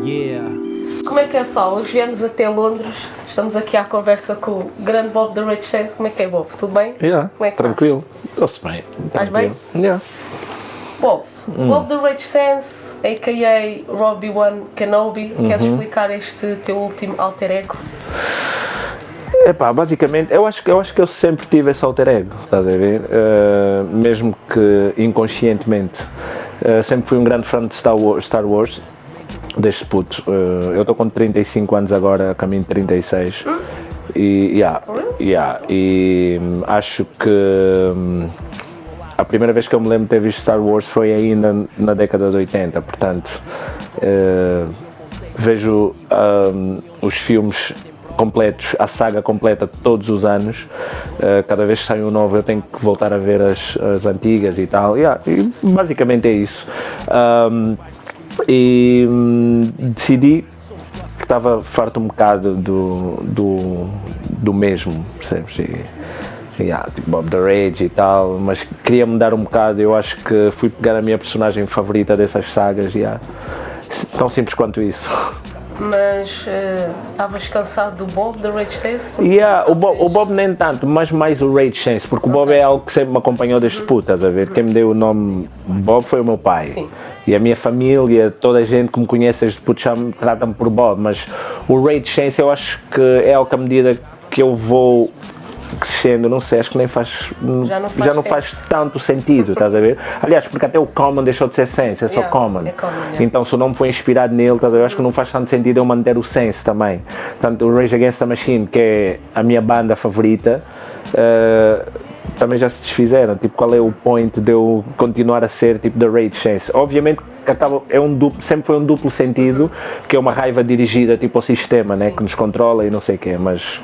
Yeah. Como é que é, pessoal? Hoje viemos até Londres, estamos aqui à conversa com o grande Bob da Rage Sense. Como é que é, Bob? Tudo bem? Yeah, como é que tranquilo. Estou-se bem. Estás bem? Yeah. Bob, Bob da Rage Sense, a.k.a. Robbie Kenobi, queres explicar este teu último alter ego? Epá, basicamente, eu acho que eu sempre tive esse alter ego, estás a ver? Mesmo que inconscientemente. Sempre fui um grande fã de Star Wars, desde puto. Eu estou com 35 anos agora, a caminho de 36. E acho que a primeira vez que eu me lembro de ter visto Star Wars foi ainda na década de 80, portanto vejo os filmes completos, a saga completa todos os anos. Cada vez que sai um novo eu tenho que voltar a ver as antigas e tal. E basicamente é isso. Decidi que estava farto um bocado do mesmo, percebes? Tipo Bob the Rage e tal, mas queria mudar um bocado. Eu acho que fui pegar a minha personagem favorita dessas sagas, tão simples quanto isso. Mas estavas cansado do Bob da Rage Sense? O Bob nem tanto, mas mais o Rage Sense, porque o Bob é algo que sempre me acompanhou desde puto, estás a ver? Quem me deu o nome Bob foi o meu pai. Sim. E a minha família, toda a gente que me conhece desde puto trata-me por Bob, mas o Rage Sense eu acho que é algo que à medida que eu vou crescendo, não sei, acho que nem faz, já não faz tanto sentido, estás a ver? Aliás, porque até o Common deixou de ser Sense, é só Common. Então se o nome foi inspirado nele, estás a ver? Acho que não faz tanto sentido eu manter o Sense também. Portanto, o Rage Against the Machine, que é a minha banda favorita, também já se desfizeram. Tipo, qual é o point de eu continuar a ser tipo The Rage Sense? Obviamente que sempre foi um duplo sentido, que é uma raiva dirigida tipo ao sistema, né, que nos controla e não sei o quê, mas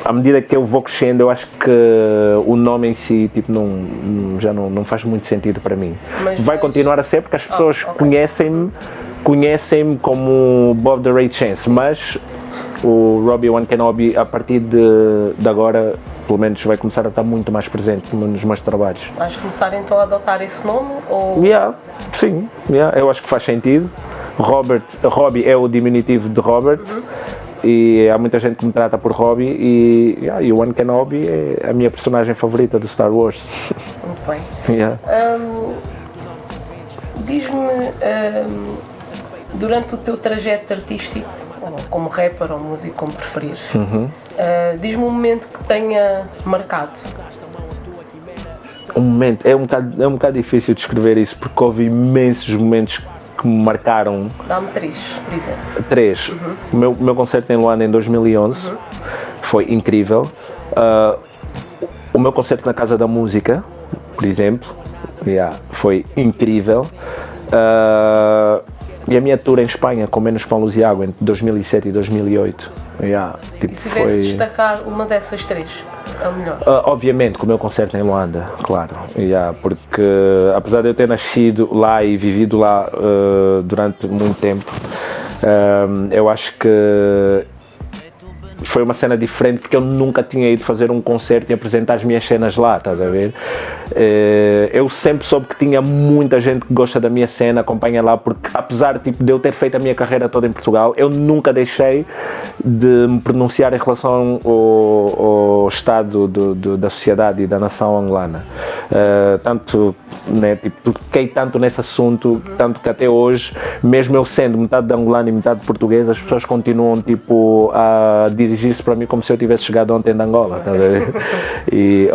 à medida que eu vou crescendo, eu acho que o nome em si tipo, já não faz muito sentido para mim. Vai continuar a ser porque as pessoas conhecem-me como Bob the Rage Sense, mas o Robbie Kenobi, a partir de agora, pelo menos vai começar a estar muito mais presente nos meus trabalhos. Vais começar então a adotar esse nome? Ou... Sim, eu acho que faz sentido. Robbie é o diminutivo de Robert. E há muita gente que me trata por Robbie e o One Kenobi é a minha personagem favorita do Star Wars. Muito bem. Diz-me, durante o teu trajeto artístico, como rapper ou músico, como preferires, diz-me um momento que tenha marcado. Um momento, é um bocado difícil descrever isso, porque houve imensos momentos que me marcaram. Dá-me 3, por exemplo. 3. O meu concerto em Luanda em 2011 foi incrível. O meu concerto na Casa da Música, por exemplo, foi incrível. E a minha tour em Espanha com Menos Pão, Luz e Água entre 2007 e 2008. E se tivesse de destacar uma dessas 3? É o melhor. Obviamente, com o meu concerto em Luanda, claro, porque apesar de eu ter nascido lá e vivido lá durante muito tempo, eu acho que foi uma cena diferente porque eu nunca tinha ido fazer um concerto e apresentar as minhas cenas lá, estás a ver? Eu sempre soube que tinha muita gente que gosta da minha cena, acompanha lá, porque apesar de eu ter feito a minha carreira toda em Portugal, eu nunca deixei de me pronunciar em relação ao estado da sociedade e da nação angolana. Tanto, né, toquei tanto nesse assunto, tanto que até hoje, mesmo eu sendo metade de angolano e metade de português, as pessoas continuam a dirigir-se para mim como se eu tivesse chegado ontem de Angola, tá a ver? E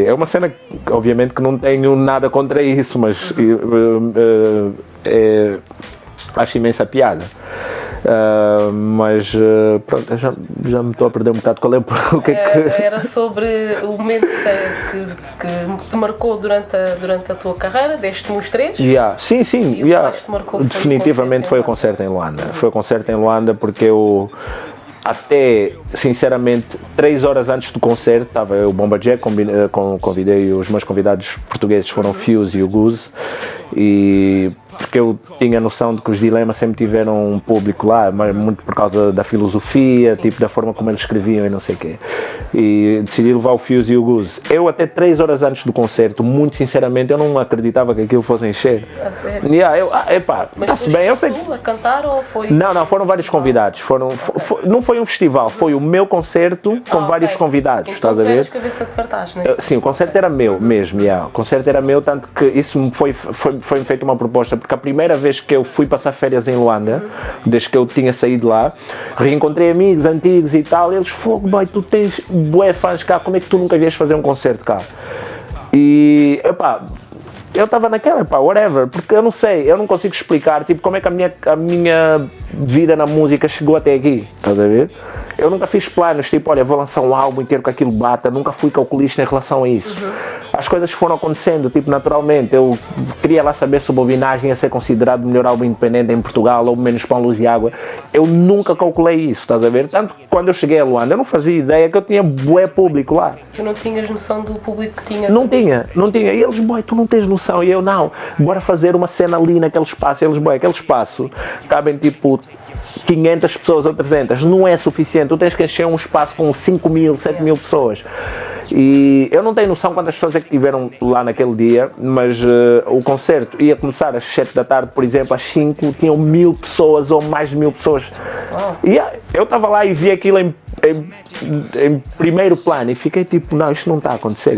é uma cena que, obviamente, que não tenho nada contra isso, mas acho imensa piada. Mas pronto, já me estou a perder um bocado. Qual é o que é que... Era sobre o momento que te marcou durante a tua carreira, deste-me os 3? Sim, definitivamente foi o concerto em Luanda. Foi o concerto em Luanda porque eu, até sinceramente 3 horas antes do concerto, estava eu, Bomba Jack, convidei os meus convidados portugueses, foram o Fuse e o Goose, e porque eu tinha noção de que os Dilemas sempre tiveram um público lá, mas muito por causa da filosofia, tipo da forma como eles escreviam e não sei o quê. E decidi levar o Fuse e o Goose. Eu até 3 horas antes do concerto, muito sinceramente, eu não acreditava que aquilo fosse encher. Está-se bem, eu sei. A cantar ou foi? Não, foram vários convidados. Não foi um festival, foi o meu concerto com vários convidados, então, estás a ver? Cabeça de cartaz, né? Sim, o concerto era meu mesmo, o concerto era meu, tanto que isso me foi-me feita uma proposta, porque a primeira vez que eu fui passar férias em Luanda, desde que eu tinha saído lá, reencontrei amigos antigos e tal, e eles, fogo, boy, tu tens bué fãs cá, como é que tu nunca vieste fazer um concerto cá? E, eu estava naquela, whatever, porque eu não sei, eu não consigo explicar, tipo, como é que a minha vida na música chegou até aqui, estás a ver? Eu nunca fiz planos, tipo, olha, vou lançar um álbum e quero que aquilo bata, nunca fui calculista em relação a isso. As coisas foram acontecendo, tipo, naturalmente. Eu queria lá saber se o Bobinagem ia ser considerado o melhor álbum independente em Portugal, ou menos Pão, Luz e Água. Eu nunca calculei isso, estás a ver? Tanto que quando eu cheguei a Luanda, eu não fazia ideia que eu tinha bué público lá. Tu não tinhas noção do público que tinha? Não tinha. E eles, boy, tu não tens noção. E eu, não, bora fazer uma cena ali naquele espaço. E eles, boy, aquele espaço cabem tipo 500 pessoas ou 300, não é suficiente, tu tens que encher um espaço com 5.000, 7.000 pessoas. E eu não tenho noção quantas pessoas é que tiveram lá naquele dia, mas o concerto ia começar às 7 da tarde, por exemplo, às 5 tinham 1.000 pessoas ou mais de 1.000 pessoas. E eu estava lá e vi aquilo em primeiro plano e fiquei tipo, não, isto não está a acontecer,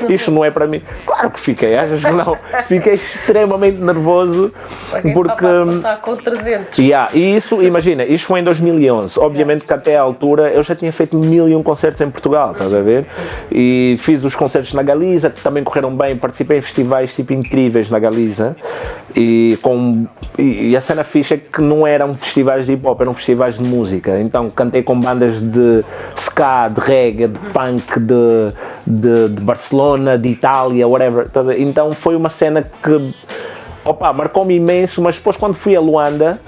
isto não é para mim. Claro que fiquei, achas que não? Fiquei extremamente nervoso porque está com 300. E isso, imagina, isto foi em 2011, obviamente que até à altura eu já tinha feito 1.001 concertos em Portugal, estás a ver? E fiz os concertos na Galiza, que também correram bem, participei em festivais tipo incríveis na Galiza e a cena fixa é que não eram festivais de hip hop, eram festivais de música, então cantei com bandas de ska, de reggae, de punk, de Barcelona, de Itália, whatever, então foi uma cena que marcou-me imenso, mas depois quando fui a Luanda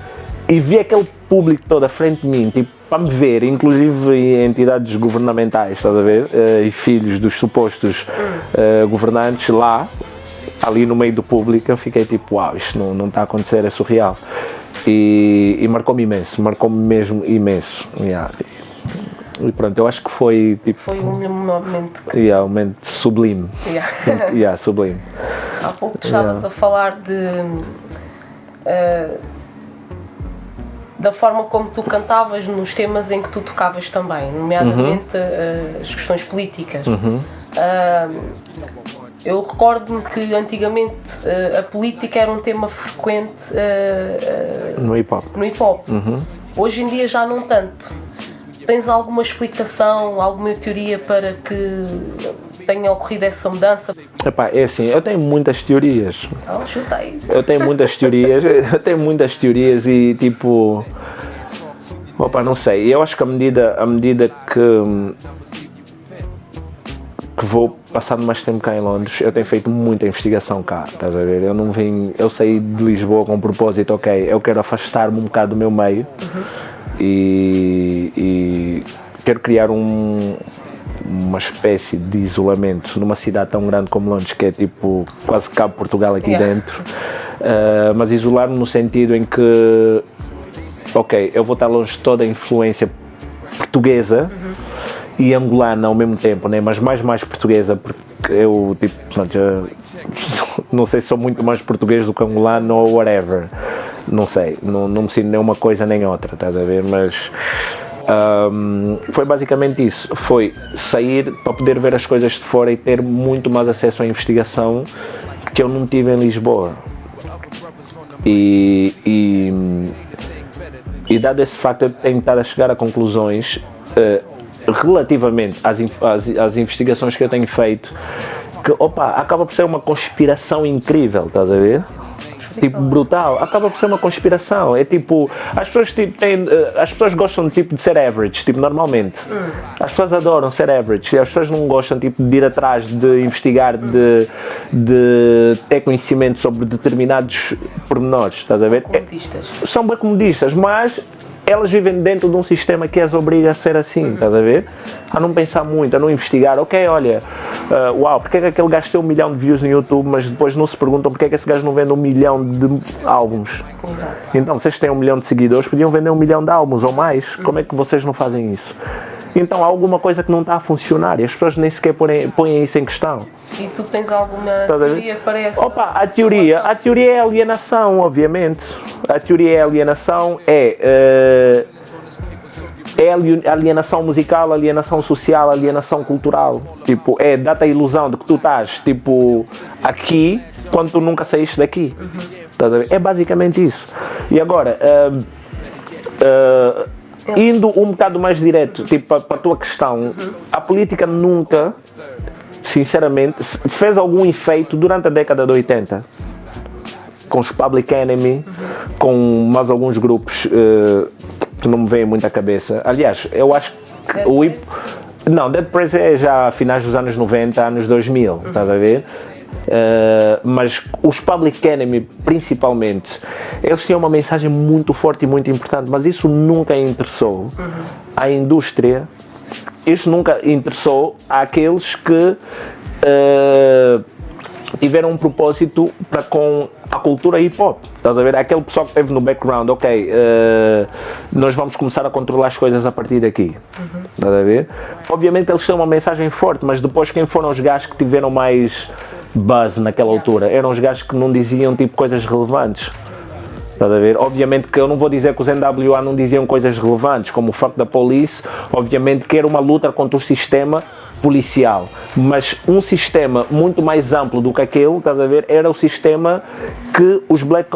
e vi aquele público todo à frente de mim, tipo, para me ver, inclusive em entidades governamentais, estás a ver, e filhos dos supostos governantes lá, ali no meio do público, eu fiquei tipo, uau, isto não está a acontecer, é surreal. E marcou-me mesmo imenso. E pronto, eu acho que foi tipo... Foi um momento que... um momento sublime. Sublime. Há pouco tu estavas a falar da forma como tu cantavas nos temas em que tu tocavas também, nomeadamente as questões políticas. Eu recordo-me que antigamente a política era um tema frequente no hip-hop. Hoje em dia já não tanto. Tens alguma explicação, alguma teoria para que tenha ocorrido essa mudança? É assim, eu tenho muitas teorias. Chuta aí. Eu tenho muitas teorias e tipo... não sei, eu acho que à medida que vou passando mais tempo cá em Londres, eu tenho feito muita investigação cá, estás a ver? Eu saí de Lisboa com um propósito, ok, eu quero afastar-me um bocado do meu meio e quero criar uma espécie de isolamento numa cidade tão grande como Londres, que é tipo quase Cabo Portugal aqui dentro, mas isolar-me no sentido em que, ok, eu vou estar longe de toda a influência portuguesa e angolana ao mesmo tempo, né? Mas mais portuguesa, porque eu tipo, não sei se sou muito mais português do que angolano ou whatever, não sei, não me sinto nem uma coisa nem outra, estás a ver, mas foi basicamente isso, foi sair para poder ver as coisas de fora e ter muito mais acesso à investigação que eu não tive em Lisboa. E dado esse facto, eu tenho estado a chegar a conclusões relativamente às investigações que eu tenho feito, que acaba por ser uma conspiração incrível, estás a ver? Tipo, brutal, acaba por ser uma conspiração. É tipo, as pessoas gostam tipo, de ser average, tipo, normalmente. As pessoas adoram ser average, as pessoas não gostam tipo, de ir atrás, de investigar, de ter conhecimento sobre determinados pormenores, estás a ver? Comodistas. São bem comodistas, mas elas vivem dentro de um sistema que as obriga a ser assim, estás a ver? A não pensar muito, a não investigar, ok, olha, uau, porque é que aquele gajo tem 1 milhão de views no YouTube, mas depois não se perguntam porque é que esse gajo não vende 1 milhão de álbuns. Então, vocês têm 1 milhão de seguidores, podiam vender 1 milhão de álbuns ou mais, como é que vocês não fazem isso? Então há alguma coisa que não está a funcionar e as pessoas nem sequer põem isso em questão. E tu tens alguma teoria para essa? Opa, a teoria é alienação, obviamente. A teoria é alienação, é alienação musical, alienação social, alienação cultural. Tipo, dá-te a ilusão de que tu estás, tipo, aqui, quando tu nunca saíste daqui. Estás a ver? É basicamente isso. E agora, indo um bocado mais direto, tipo, para a tua questão, a política nunca, sinceramente, fez algum efeito durante a década de 80. Com os Public Enemy, com mais alguns grupos que não me vêm muito à cabeça. Aliás, eu acho que Dead Press é já finais dos anos 90, anos 2000, estás a ver? Mas os Public Enemy, principalmente, eles tinham uma mensagem muito forte e muito importante, mas isso nunca interessou à indústria, isso nunca interessou àqueles que tiveram um propósito para com a cultura hip-hop, estás a ver? Aquele pessoal que esteve no background, ok, nós vamos começar a controlar as coisas a partir daqui, estás a ver? Obviamente eles têm uma mensagem forte, mas depois quem foram os gajos que tiveram mais buzz naquela altura? Eram os gajos que não diziam tipo coisas relevantes, estás a ver? Obviamente que eu não vou dizer que os NWA não diziam coisas relevantes, como o Fuck the Police, obviamente que era uma luta contra o sistema policial, mas um sistema muito mais amplo do que aquele, estás a ver, era o sistema que os Black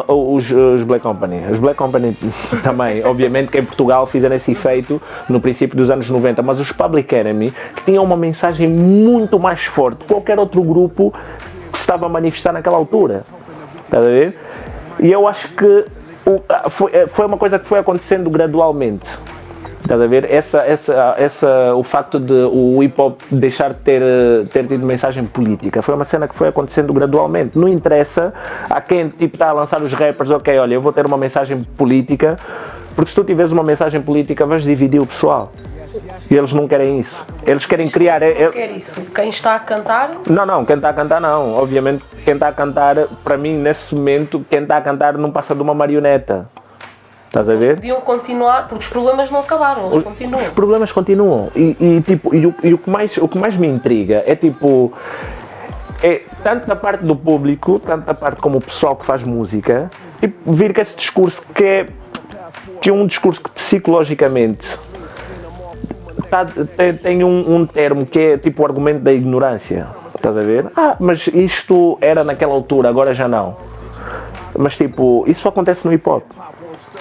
Company também, obviamente que em Portugal fizeram esse efeito no princípio dos anos 90, mas os Public Enemy, que tinham uma mensagem muito mais forte que qualquer outro grupo que se estava a manifestar naquela altura, estás a ver? E eu acho que foi uma coisa que foi acontecendo gradualmente. Estás a ver? O facto de o hip-hop deixar de ter tido mensagem política foi uma cena que foi acontecendo gradualmente. Não interessa a quem tipo, está a lançar os rappers, ok, olha, eu vou ter uma mensagem política, porque se tu tiveres uma mensagem política vais dividir o pessoal. E eles não querem isso. Eles querem criar... Não quer isso. Quem está a cantar? Não, quem está a cantar não. Obviamente quem está a cantar, para mim, nesse momento, quem está a cantar não passa de uma marioneta. Estás a ver? Podiam continuar, porque os problemas não acabaram, eles continuam. Os problemas continuam. E o que mais me intriga é tipo... tanto da parte do público, tanto da parte como o pessoal que faz música, tipo, vir que esse discurso que é um discurso que psicologicamente tem um termo que é tipo o argumento da ignorância. Estás a ver? Mas isto era naquela altura, agora já não. Mas tipo, isso só acontece no hip-hop.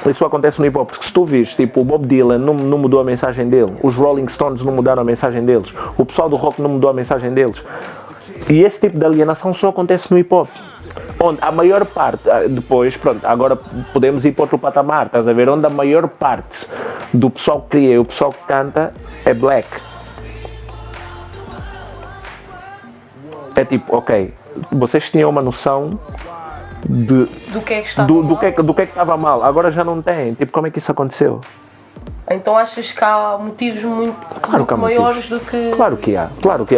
Isso acontece no hip-hop, porque se tu vires, tipo, o Bob Dylan não mudou a mensagem dele, os Rolling Stones não mudaram a mensagem deles, o pessoal do rock não mudou a mensagem deles. E esse tipo de alienação só acontece no hip-hop. Onde a maior parte, depois, pronto, agora podemos ir para outro patamar, estás a ver? Onde a maior parte do pessoal que cria e o pessoal que canta é black. É tipo, ok, vocês tinham uma noção do que é que estava mal, agora já não tem. Tipo, como é que isso aconteceu? Então achas que há motivos muito maiores do que... Claro que há.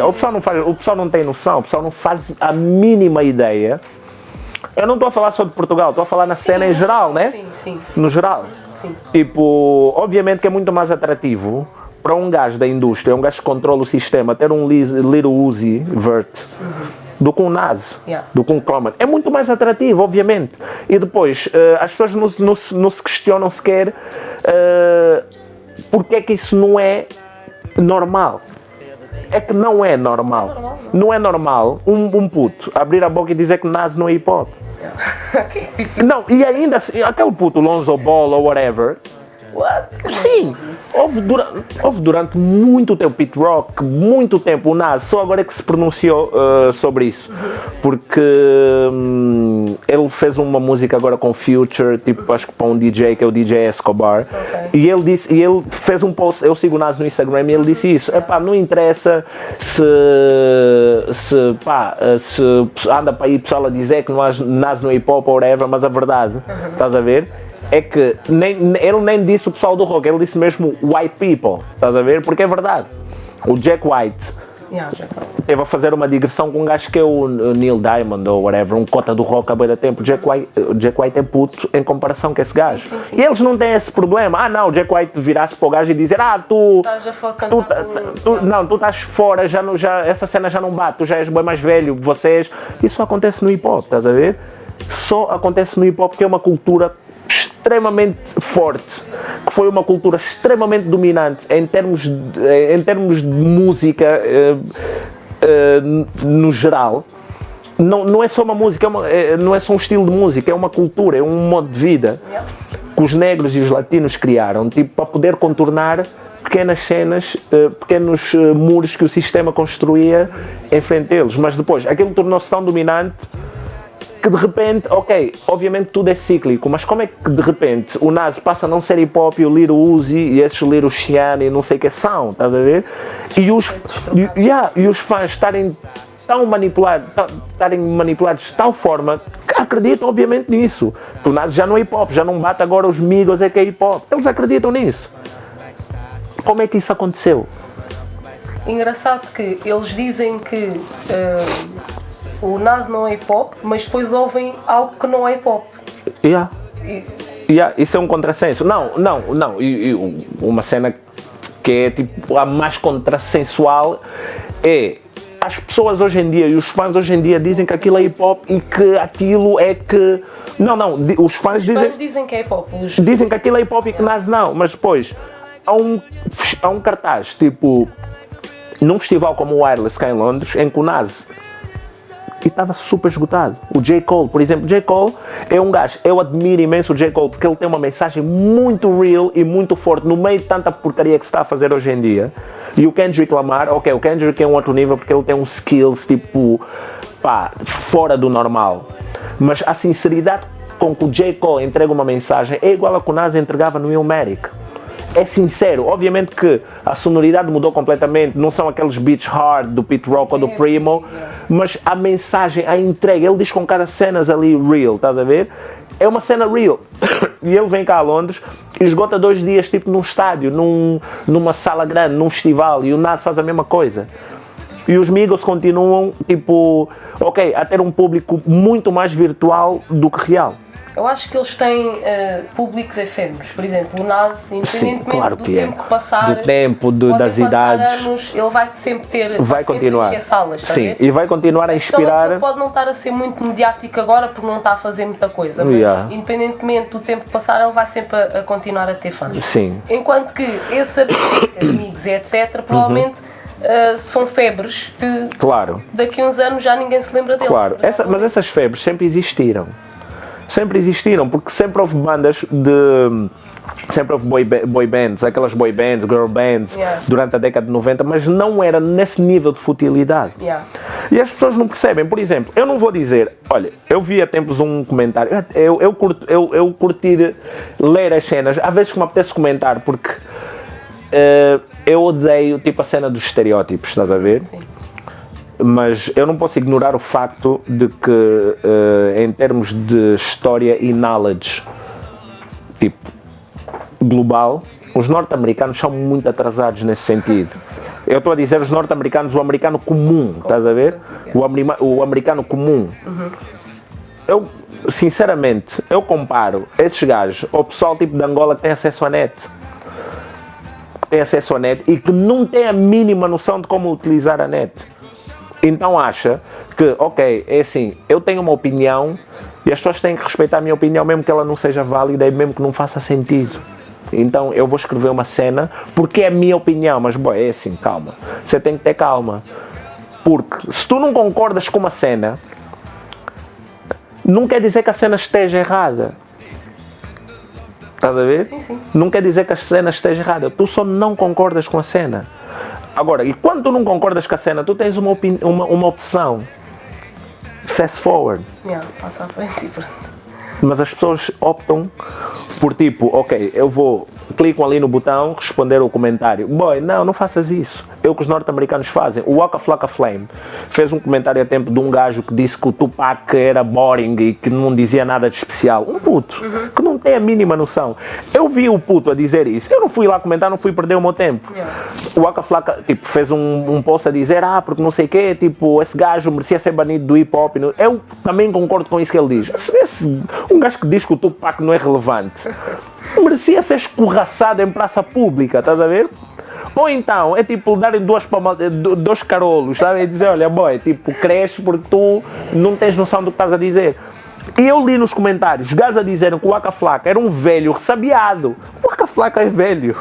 O pessoal não tem noção, o pessoal não faz a mínima ideia. Eu não estou a falar só de Portugal, estou a falar na cena em geral, né? Sim. No geral. Sim. Tipo, obviamente que é muito mais atrativo para um gajo da indústria, um gajo que controla o sistema, ter um Little Uzi Vert do que um Nas, do que um Common. É muito mais atrativo, obviamente. E depois, as pessoas não se questionam sequer porque é que isso não é normal. É que não é normal. Não é normal um puto abrir a boca e dizer que Nas não é hip hop. Não, e ainda assim, aquele puto Lonzo Ball ou whatever. What? Sim, houve durante muito tempo Pete Rock, muito tempo o Nas, só agora é que se pronunciou sobre isso, porque ele fez uma música agora com Future, tipo, acho que para um DJ que é o DJ Escobar, e ele fez um post, eu sigo o Nas no Instagram e ele disse isso, não interessa se anda para aí pessoal a dizer que Nas no hip hop ou whatever, mas a verdade, estás a ver? é que ele nem disse o pessoal do rock, ele disse mesmo white people, estás a ver? Porque é verdade. O Jack White teve a fazer uma digressão com um gajo que é o Neil Diamond ou whatever, um cota do rock há bem tempo. O Jack White é puto em comparação com esse gajo. Sim. E eles não têm esse problema. Não, o Jack White virasse para o gajo e dizer tu estás fora, essa cena já não bate, tu já és bem mais velho que vocês. Isso acontece no hip hop, estás a ver? Só acontece no hip hop, que é uma cultura extremamente forte, que foi uma cultura extremamente dominante em termos de música no geral. Não é só uma música, não é só um estilo de música, é uma cultura, é um modo de vida que os negros e os latinos criaram, tipo, para poder contornar pequenas cenas, pequenos muros que o sistema construía em frente a eles. Mas depois, aquilo tornou-se tão dominante que de repente, obviamente tudo é cíclico, mas como é que de repente o Nas passa a não ser hip hop e o Lil Uzi e esses Lil Xian e não sei o que são, estás a ver? E os fãs estarem manipulados de tal forma que acreditam obviamente nisso. O Nas já não é hip hop, já não bate agora os Migos, é que é hip hop. Eles acreditam nisso. Como é que isso aconteceu? Engraçado que eles dizem que o Nas não é hip hop, mas depois ouvem algo que não é hip hop. Isso é um contrassenso. Não. Uma cena que é tipo a mais contrassensual é as pessoas hoje em dia e os fãs hoje em dia dizem que aquilo é hip hop e que aquilo é que. Os fãs dizem que é hip hop. Dizem que aquilo é hip hop e que Nas não, mas depois há um cartaz tipo num festival como o Wireless cá em Londres em que o Nas e estava super esgotado. O J. Cole, por exemplo, J. Cole é um gajo, eu admiro imenso o J. Cole porque ele tem uma mensagem muito real e muito forte no meio de tanta porcaria que se está a fazer hoje em dia. E o Kendrick Lamar, o Kendrick é um outro nível porque ele tem uns skills tipo, fora do normal. Mas a sinceridade com que o J. Cole entrega uma mensagem é igual a que o Nas entregava no Illmatic. É sincero, obviamente que a sonoridade mudou completamente, não são aqueles beats hard do Pete Rock ou do Primo, mas a mensagem, a entrega, ele diz com cada cena ali real, estás a ver? É uma cena real. E ele vem cá a Londres e esgota 2 dias tipo num estádio, numa sala grande, num festival, e o Nas faz a mesma coisa. E os Migos continuam tipo, a ter um público muito mais virtual do que real. Eu acho que eles têm públicos efêmeros. Por exemplo, o Nas, independentemente do tempo que passar, das idades, anos, ele vai sempre ter, vai continuar. Salas, sim, e vai continuar a inspirar. Ele pode não estar a ser muito mediático agora porque não está a fazer muita coisa, mas independentemente do tempo que passar, ele vai sempre a continuar a ter fãs. Sim. Enquanto que esses artistas, amigos e etc, provavelmente são febres que daqui a uns anos já ninguém se lembra deles. Claro, mas essas febres sempre existiram. Porque sempre houve bandas sempre houve boy bands, aquelas boy bands, girl bands, durante a década de 90, mas não era nesse nível de futilidade. E as pessoas não percebem. Por exemplo, eu não vou dizer, olha, eu vi há tempos um comentário, eu curti ler as cenas, às vezes que me apetece comentar, porque eu odeio tipo a cena dos estereótipos, estás a ver? Sim. Mas eu não posso ignorar o facto de que, em termos de história e knowledge, tipo, global, os norte-americanos são muito atrasados nesse sentido. Eu estou a dizer os norte-americanos, o americano comum, estás a ver? O americano comum. Eu, sinceramente, eu comparo esses gajos ao pessoal tipo de Angola que tem acesso à net. E que não tem a mínima noção de como utilizar a net. Então acha que, é assim, eu tenho uma opinião e as pessoas têm que respeitar a minha opinião mesmo que ela não seja válida e mesmo que não faça sentido. Então eu vou escrever uma cena porque é a minha opinião, mas é assim, calma. Você tem que ter calma. Porque se tu não concordas com uma cena, não quer dizer que a cena esteja errada. Estás a ver? Sim. Não quer dizer que a cena esteja errada. Tu só não concordas com a cena. Agora, e quando tu não concordas com a cena, tu tens uma opção. Fast forward. Passa à frente e pronto. Mas as pessoas optam por tipo, eu vou clicam ali no botão, responder o comentário. Boy, não faças isso. É o que os norte-americanos fazem. O Waka Flocka Flame fez um comentário a tempo de um gajo que disse que o Tupac era boring e que não dizia nada de especial. Um puto, que não tem a mínima noção. Eu vi o puto a dizer isso. Eu não fui lá comentar, não fui perder o meu tempo. O Waka Flocka, tipo, fez um post a dizer, porque não sei o quê, tipo, esse gajo merecia ser banido do hip-hop. Eu também concordo com isso que ele diz. Um gajo que diz que o Tupac não é relevante merecia ser escorraçado em praça pública, estás a ver? Ou então, é tipo darem dois carolos, sabe? E dizer, olha, boy, tipo, cresce porque tu não tens noção do que estás a dizer. E eu li nos comentários, gajos a dizerem que o Waka Flocka era um velho ressabiado. O Waka Flocka é velho.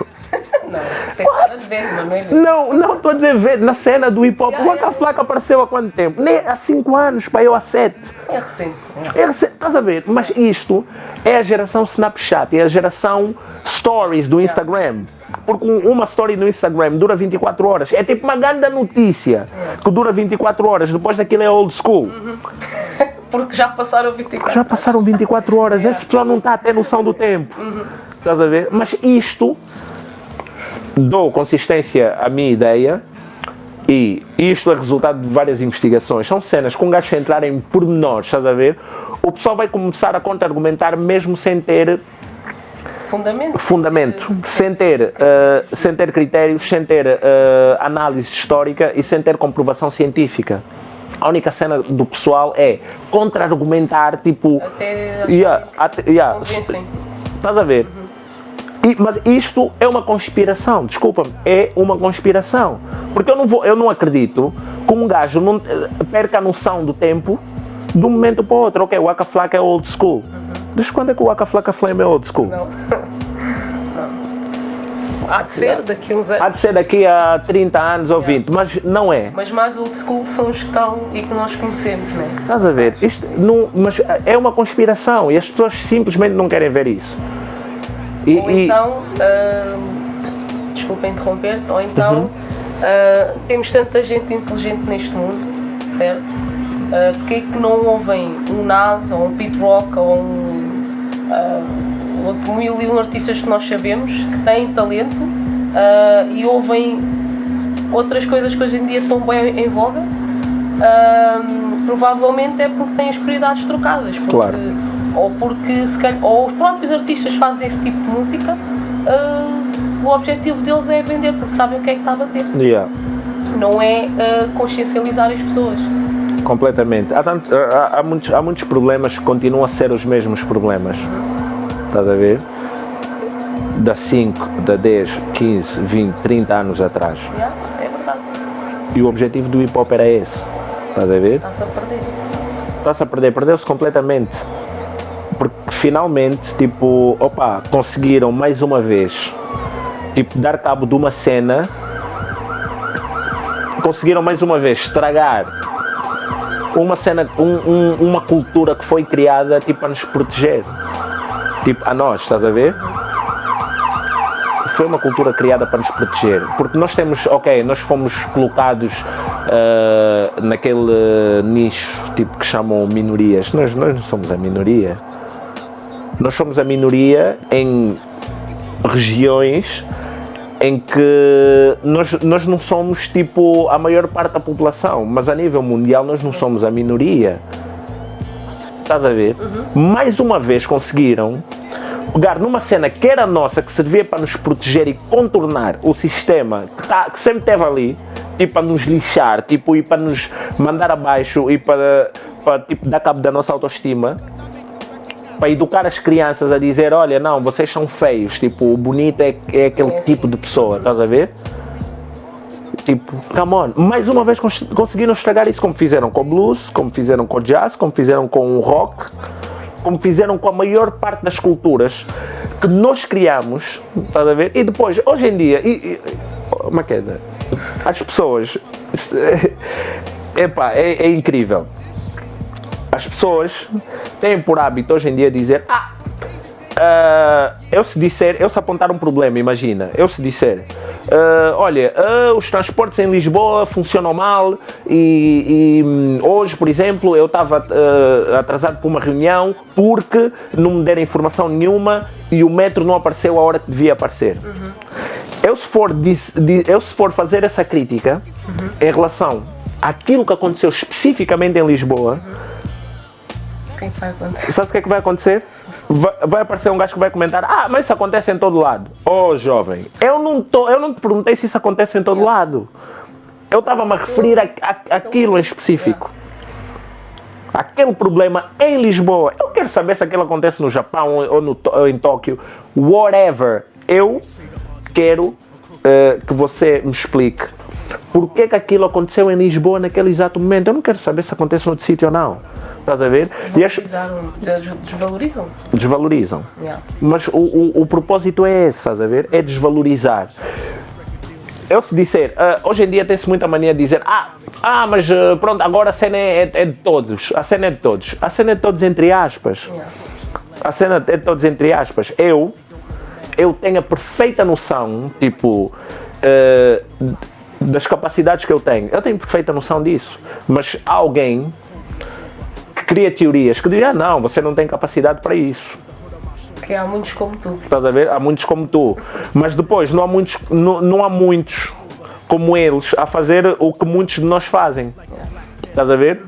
Não, tem cara de velho, mas não é velho. Não, estou a dizer velho, na cena do hip hop. O Waka Flocka apareceu há quanto tempo? Nem há 5 anos, para eu há 7. É recente. Estás a ver? Mas isto é a geração Snapchat, é a geração Stories do Instagram. Porque uma story no Instagram dura 24 horas. É tipo uma grande notícia que dura 24 horas. Depois daquilo é old school. Porque já passaram 24 Já passaram 24 horas. Esse pessoal não está a ter noção do tempo. Estás a ver? Mas isto dou consistência à minha ideia. E isto é resultado de várias investigações. São cenas com gajos a entrar em pormenores, estás a ver? O pessoal vai começar a contra-argumentar mesmo sem ter fundamento, sem ter critérios, sem ter análise histórica e sem ter comprovação científica. A única cena do pessoal é contra-argumentar, tipo... convencem. Estás a ver? Mas isto é uma conspiração, desculpa-me, é uma conspiração. Porque eu não acredito que um gajo não perca a noção do tempo de um momento para o outro. Ok, o Waka Flocka é old school. Desde quando é que o Waka Flocka Flame é old school? Não. Há de ser daqui a uns anos. Há de ser daqui a 30 anos ou 20, mas não é. Mas mais old school são os que estão e que nós conhecemos, não é? Estás a ver? Isto não, mas é uma conspiração e as pessoas simplesmente não querem ver isso. Então, desculpa interromper-te, ou então temos tanta gente inteligente neste mundo, certo? Porque é que não ouvem um Nas, ou um Pete Rock, ou outro mil e um artistas que nós sabemos que têm talento e ouvem outras coisas que hoje em dia estão bem em voga? Provavelmente é porque têm as prioridades trocadas. Porque, claro. Ou porque se calhar, ou os próprios artistas fazem esse tipo de música, o objetivo deles é vender, porque sabem o que é que está a bater. Não é consciencializar as pessoas. Completamente. Há muitos problemas que continuam a ser os mesmos problemas. Estás a ver? Da 5, da 10, 15, 20, 30 anos atrás. É verdade. E o objetivo do hip hop era esse. Estás a ver? Está-se a perder isso. Está-se a perder, perdeu-se completamente. Porque finalmente, tipo, conseguiram mais uma vez, tipo, dar cabo de uma cena, conseguiram mais uma vez estragar uma cena, uma cultura que foi criada, tipo, a nos proteger, tipo, a nós, estás a ver? Foi uma cultura criada para nos proteger, porque nós temos, nós fomos colocados naquele nicho, tipo, que chamam minorias. Nós não somos a minoria. Nós somos a minoria em regiões em que nós não somos, tipo, a maior parte da população, mas a nível mundial nós não somos a minoria. Estás a ver? Mais uma vez conseguiram pegar numa cena que era nossa, que servia para nos proteger e contornar o sistema que sempre esteve ali, tipo, para nos lixar, tipo, e para nos mandar abaixo e para tipo, dar cabo da nossa autoestima, para educar as crianças a dizer, olha, não, vocês são feios, tipo, o bonito é aquele tipo de pessoa, estás a ver? Tipo, come on, mais uma vez conseguiram estragar isso, como fizeram com o blues, como fizeram com o jazz, como fizeram com o rock, como fizeram com a maior parte das culturas que nós criamos, estás a ver? E depois, hoje em dia, uma queda, as pessoas, é incrível. As pessoas têm por hábito hoje em dia dizer, eu se apontar um problema, imagina, eu se disser, olha, os transportes em Lisboa funcionam mal e hoje, por exemplo, eu estava atrasado para uma reunião porque não me deram informação nenhuma e o metro não apareceu a hora que devia aparecer. Eu se for fazer essa crítica em relação àquilo que aconteceu especificamente em Lisboa, O que é que vai acontecer? sabe o que é que vai acontecer? Vai aparecer um gajo que vai comentar, mas isso acontece em todo lado. Oh, jovem, eu não te perguntei se isso acontece em todo lado. Eu estava-me a referir àquilo em específico. Aquele problema em Lisboa. Eu quero saber se aquilo acontece no Japão ou em Tóquio. Whatever. Eu quero que você me explique por que aquilo aconteceu em Lisboa naquele exato momento. Eu não quero saber se acontece noutro sítio ou não. Estás a ver? Desvalorizam. Desvalorizam. Yeah. Mas o propósito é esse, estás a ver? É desvalorizar. Eu se disser, hoje em dia tem-se muita mania de dizer, mas pronto, agora a cena é de todos. A cena é de todos. A cena é de todos entre aspas. Yeah. A cena é de todos entre aspas. Eu tenho a perfeita noção, tipo, das capacidades que eu tenho. Eu tenho perfeita noção disso. Mas há alguém que cria teorias que diz, não, você não tem capacidade para isso. Que há muitos como tu. Estás a ver? Há muitos como tu. Mas depois não há muitos como eles a fazer o que muitos de nós fazem. Estás a ver?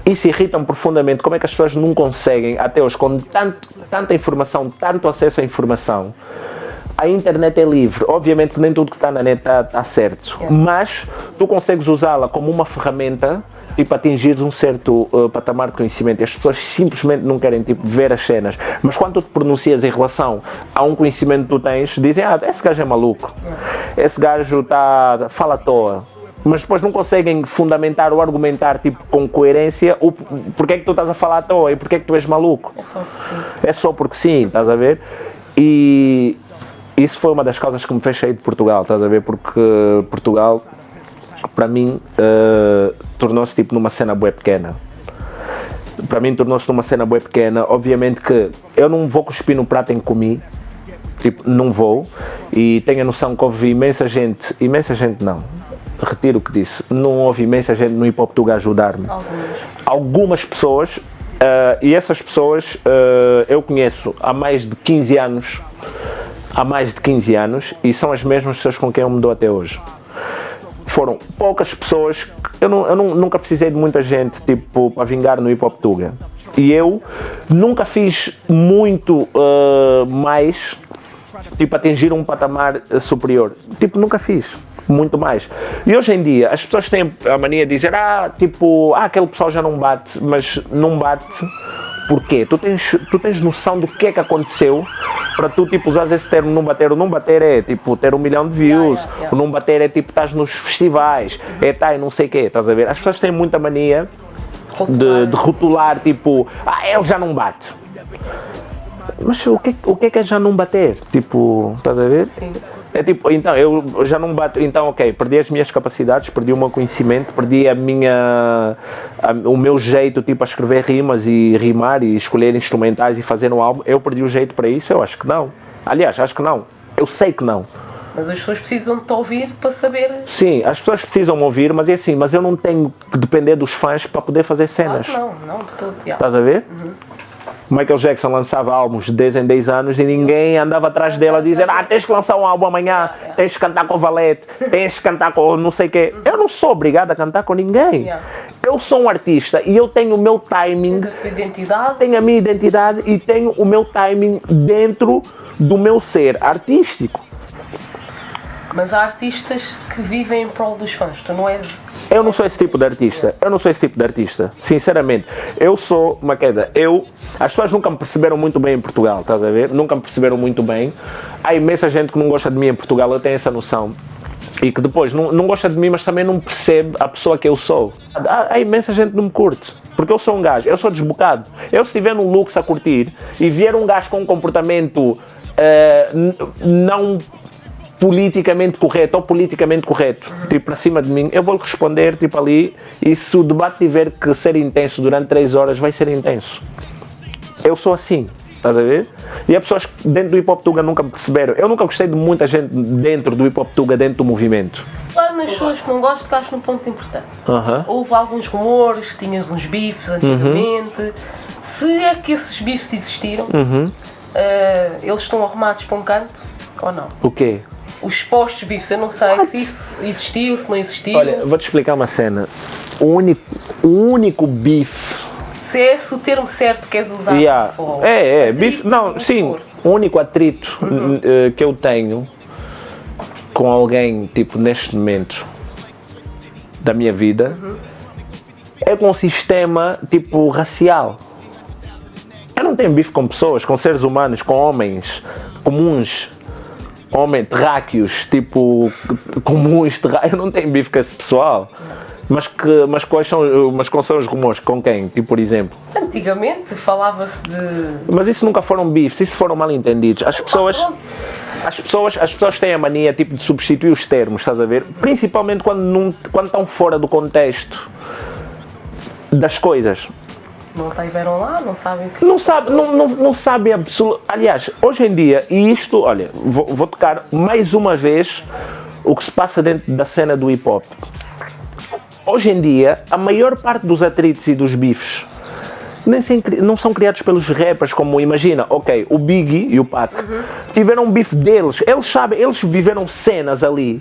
Isso irrita-me profundamente. Como é que as pessoas não conseguem, até hoje, com tanta informação, tanto acesso à informação. A internet é livre. Obviamente nem tudo que está na net está certo. Mas tu consegues usá-la como uma ferramenta tipo, atingires um certo patamar de conhecimento. E as pessoas simplesmente não querem tipo, ver as cenas. Mas quando tu te pronuncias em relação a um conhecimento que tu tens, dizem, esse gajo é maluco. Esse gajo fala à toa. Mas depois não conseguem fundamentar ou argumentar tipo, com coerência o porquê é que tu estás a falar à toa e porquê é que tu és maluco. É só porque sim. É só porque sim, estás a ver? E isso foi uma das causas que me fez sair de Portugal, estás a ver? Porque Portugal, para mim, tornou-se tipo numa cena bué pequena. Para mim tornou-se numa cena bué pequena. Obviamente que eu não vou cuspir no prato em que comi. Tipo, não vou. E tenho a noção que houve imensa gente não. Retiro o que disse. Não houve imensa gente no Hip Hop Tuga a ajudar-me. Algumas pessoas, e essas pessoas eu conheço há mais de 15 anos. E são as mesmas pessoas com quem eu me dou até hoje. Foram poucas pessoas, eu nunca precisei de muita gente tipo, para vingar no Hip Hop Tuga. E eu nunca fiz muito mais, tipo, atingir um patamar superior. Tipo, nunca fiz muito mais. E hoje em dia, as pessoas têm a mania de dizer, aquele pessoal já não bate, mas não bate. Porquê? Tu tens noção do que é que aconteceu para tu tipo, usar esse termo não bater? O não bater é tipo ter 1 milhão de views, o não bater é tipo estás nos festivais, e não sei o quê, estás a ver? As pessoas têm muita mania de rotular tipo, ele já não bate. Mas o que é já não bater? Tipo, estás a ver? Sim. É tipo, então, eu já não bato, então ok, perdi as minhas capacidades, perdi o meu conhecimento, perdi o meu jeito tipo a escrever rimas e rimar e escolher instrumentais e fazer um álbum, eu perdi o jeito para isso? Eu acho que não. Aliás, acho que não. Eu sei que não. Mas as pessoas precisam de te ouvir para saber. Sim, as pessoas precisam me ouvir, mas é assim, mas eu não tenho que depender dos fãs para poder fazer cenas. Não, de todo. Estás a ver? Michael Jackson lançava álbuns de 10 em 10 anos e ninguém andava atrás dele a dizer tens que lançar um álbum amanhã, tens que cantar com o Valete, tens que cantar com não sei o quê. Eu não sou obrigado a cantar com ninguém. Eu sou um artista e eu tenho o meu timing, Tens a tua identidade. tenho a minha identidade e tenho o meu timing dentro do meu ser artístico. Mas há artistas que vivem em prol dos fãs, tu não és... Eu não sou esse tipo de artista. Sinceramente. Eu sou uma queda. As pessoas nunca me perceberam muito bem em Portugal, estás a ver? Nunca me perceberam muito bem. Há imensa gente que não gosta de mim em Portugal, eu tenho essa noção. E que depois não gosta de mim, mas também não percebe a pessoa que eu sou. Há imensa gente que não me curte. Porque eu sou um gajo, eu sou desbocado. Eu se estiver num luxo a curtir e vier um gajo com um comportamento não politicamente correto ou politicamente correto, tipo, para cima de mim, eu vou responder, tipo, ali, e se o debate tiver que ser intenso durante 3 horas, vai ser intenso. Eu sou assim. estás a ver? E há pessoas que dentro do Hip Hop Tuga nunca me perceberam. Eu nunca gostei de muita gente dentro do Hip Hop Tuga, dentro do movimento. Claro, nas pessoas que não gostam, tocaste num ponto importante. Houve alguns rumores que tinhas uns bifes antigamente. Se é que esses bifes existiram, eles estão arrumados para um canto ou não? O quê? Os postos bifes, eu não sei se isso existiu, se não existiu. Olha, vou-te explicar uma cena. O único bife... Se é esse o termo certo que queres usar. Bife, não, sim, o único atrito que eu tenho com alguém, tipo, neste momento da minha vida, é com o sistema, tipo, racial. Eu não tenho bife com pessoas, com seres humanos, com homens comuns, homens terráqueos, tipo, comuns, terráqueos. Eu não tenho bife com esse pessoal. Mas quais são os rumores? Com quem? Tipo, por exemplo? Antigamente falava-se de... Mas isso nunca foram bifes, isso foram mal entendidos. As pessoas têm a mania, tipo, de substituir os termos, estás a ver? Principalmente quando estão fora do contexto das coisas. Não estiveram lá, não sabem o que... Não sabem absolutamente. Aliás, hoje em dia, e isto, olha, vou tocar mais uma vez o que se passa dentro da cena do hip hop. Hoje em dia, a maior parte dos atritos e dos bifes não são criados pelos rappers, como imagina, ok, o Biggie e o Pac tiveram um bife deles, eles sabem, eles viveram cenas ali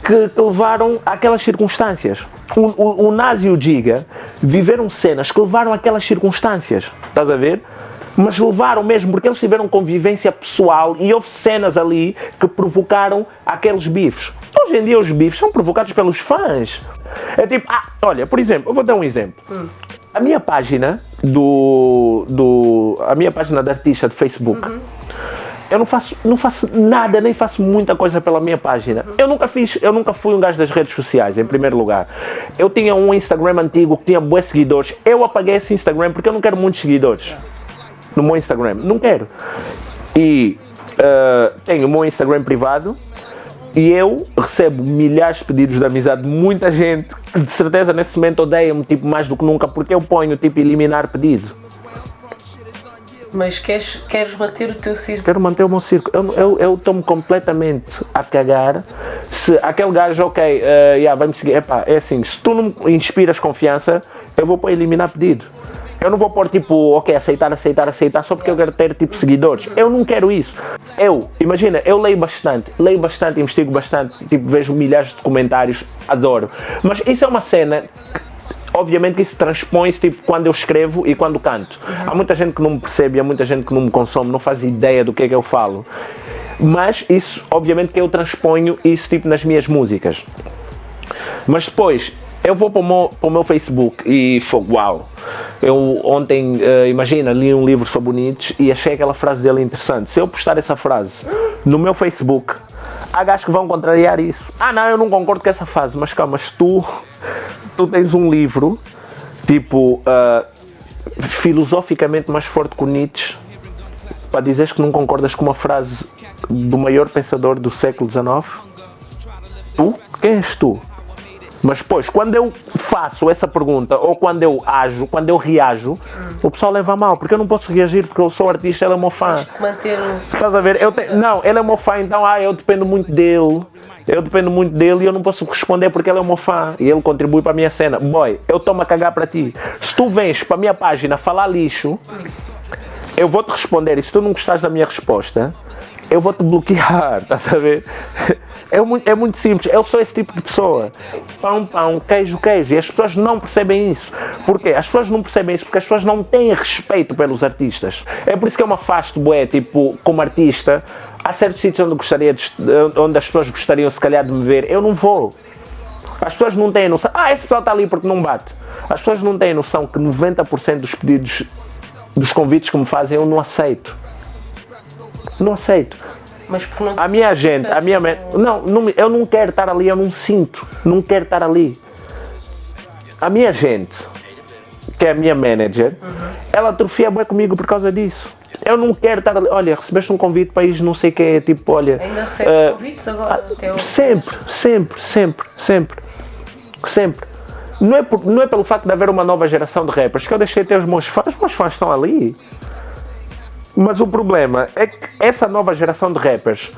que levaram àquelas circunstâncias. O Nas e o Giga viveram cenas que levaram àquelas circunstâncias, estás a ver? Mas levaram mesmo, porque eles tiveram convivência pessoal e houve cenas ali que provocaram aqueles bifes. Hoje em dia os bifes são provocados pelos fãs. É tipo, olha, por exemplo, eu vou dar um exemplo. A minha página a minha página de artista de Facebook, eu não faço nada, nem faço muita coisa pela minha página. Eu nunca fui um gajo das redes sociais, em primeiro lugar. Eu tinha um Instagram antigo que tinha bué seguidores. Eu apaguei esse Instagram porque eu não quero muitos seguidores no meu Instagram, não quero. E tenho o meu Instagram privado e eu recebo milhares de pedidos de amizade de muita gente que de certeza nesse momento odeia-me, tipo, mais do que nunca, porque eu ponho, tipo, eliminar pedido. Mas queres manter o teu círculo? Quero manter o meu círculo. Eu estou-me completamente a cagar se aquele gajo, ok, vai-me seguir. Epá, é assim, se tu não me inspiras confiança, eu vou pôr eliminar pedido. Eu não vou pôr tipo, ok, aceitar só porque eu quero ter tipo seguidores. Eu não quero isso. Imagina, eu leio bastante, investigo bastante, tipo, vejo milhares de comentários, adoro. Mas isso é uma cena, obviamente que isso transpõe-se tipo quando eu escrevo e quando canto. Há muita gente que não me percebe, há muita gente que não me consome, não faz ideia do que é que eu falo. Mas isso, obviamente que eu transponho isso tipo nas minhas músicas. Mas depois, eu vou para o meu Facebook e fogo, uau. Eu ontem, imagina, li um livro sobre o Nietzsche e achei aquela frase dele interessante. Se eu postar essa frase no meu Facebook, há gajos que vão contrariar isso. Não, eu não concordo com essa frase, mas calma, mas tu tens um livro, tipo, filosoficamente mais forte que o Nietzsche, para dizeres que não concordas com uma frase do maior pensador do século XIX? Tu? Quem és tu? Mas depois, quando eu faço essa pergunta, ou quando eu reajo, o pessoal leva a mal, porque eu não posso reagir porque eu sou artista, ele é meu fã. Estás a ver? Não, ele é meu fã, então eu dependo muito dele. E eu não posso responder porque ele é meu fã e ele contribui para a minha cena. Boy, eu estou-me a cagar para ti. Se tu vens para a minha página falar lixo, eu vou-te responder, e se tu não gostares da minha resposta, eu vou-te bloquear, estás a ver? É muito simples, eu sou esse tipo de pessoa. Pão, queijo, queijo. E as pessoas não percebem isso. Porquê? As pessoas não percebem isso porque as pessoas não têm respeito pelos artistas. É por isso que eu me afasto, tipo, como artista. Há certos sítios onde as pessoas gostariam, se calhar, de me ver. Eu não vou. As pessoas não têm noção. Esse pessoal está ali porque não bate. As pessoas não têm noção que 90% dos pedidos, dos convites que me fazem, eu não aceito. Não aceito. Mas porque não... eu não quero estar ali, eu não quero estar ali. A minha gente, que é a minha manager, ela atrofia bem comigo por causa disso. Eu não quero estar ali, olha, recebeste um convite para ir não sei o que, tipo, olha... Ainda recebes convites agora? Até hoje? Sempre. Não é pelo facto de haver uma nova geração de rappers que eu deixei de ter os meus fãs estão ali. Mas o problema é que essa nova geração de rappers,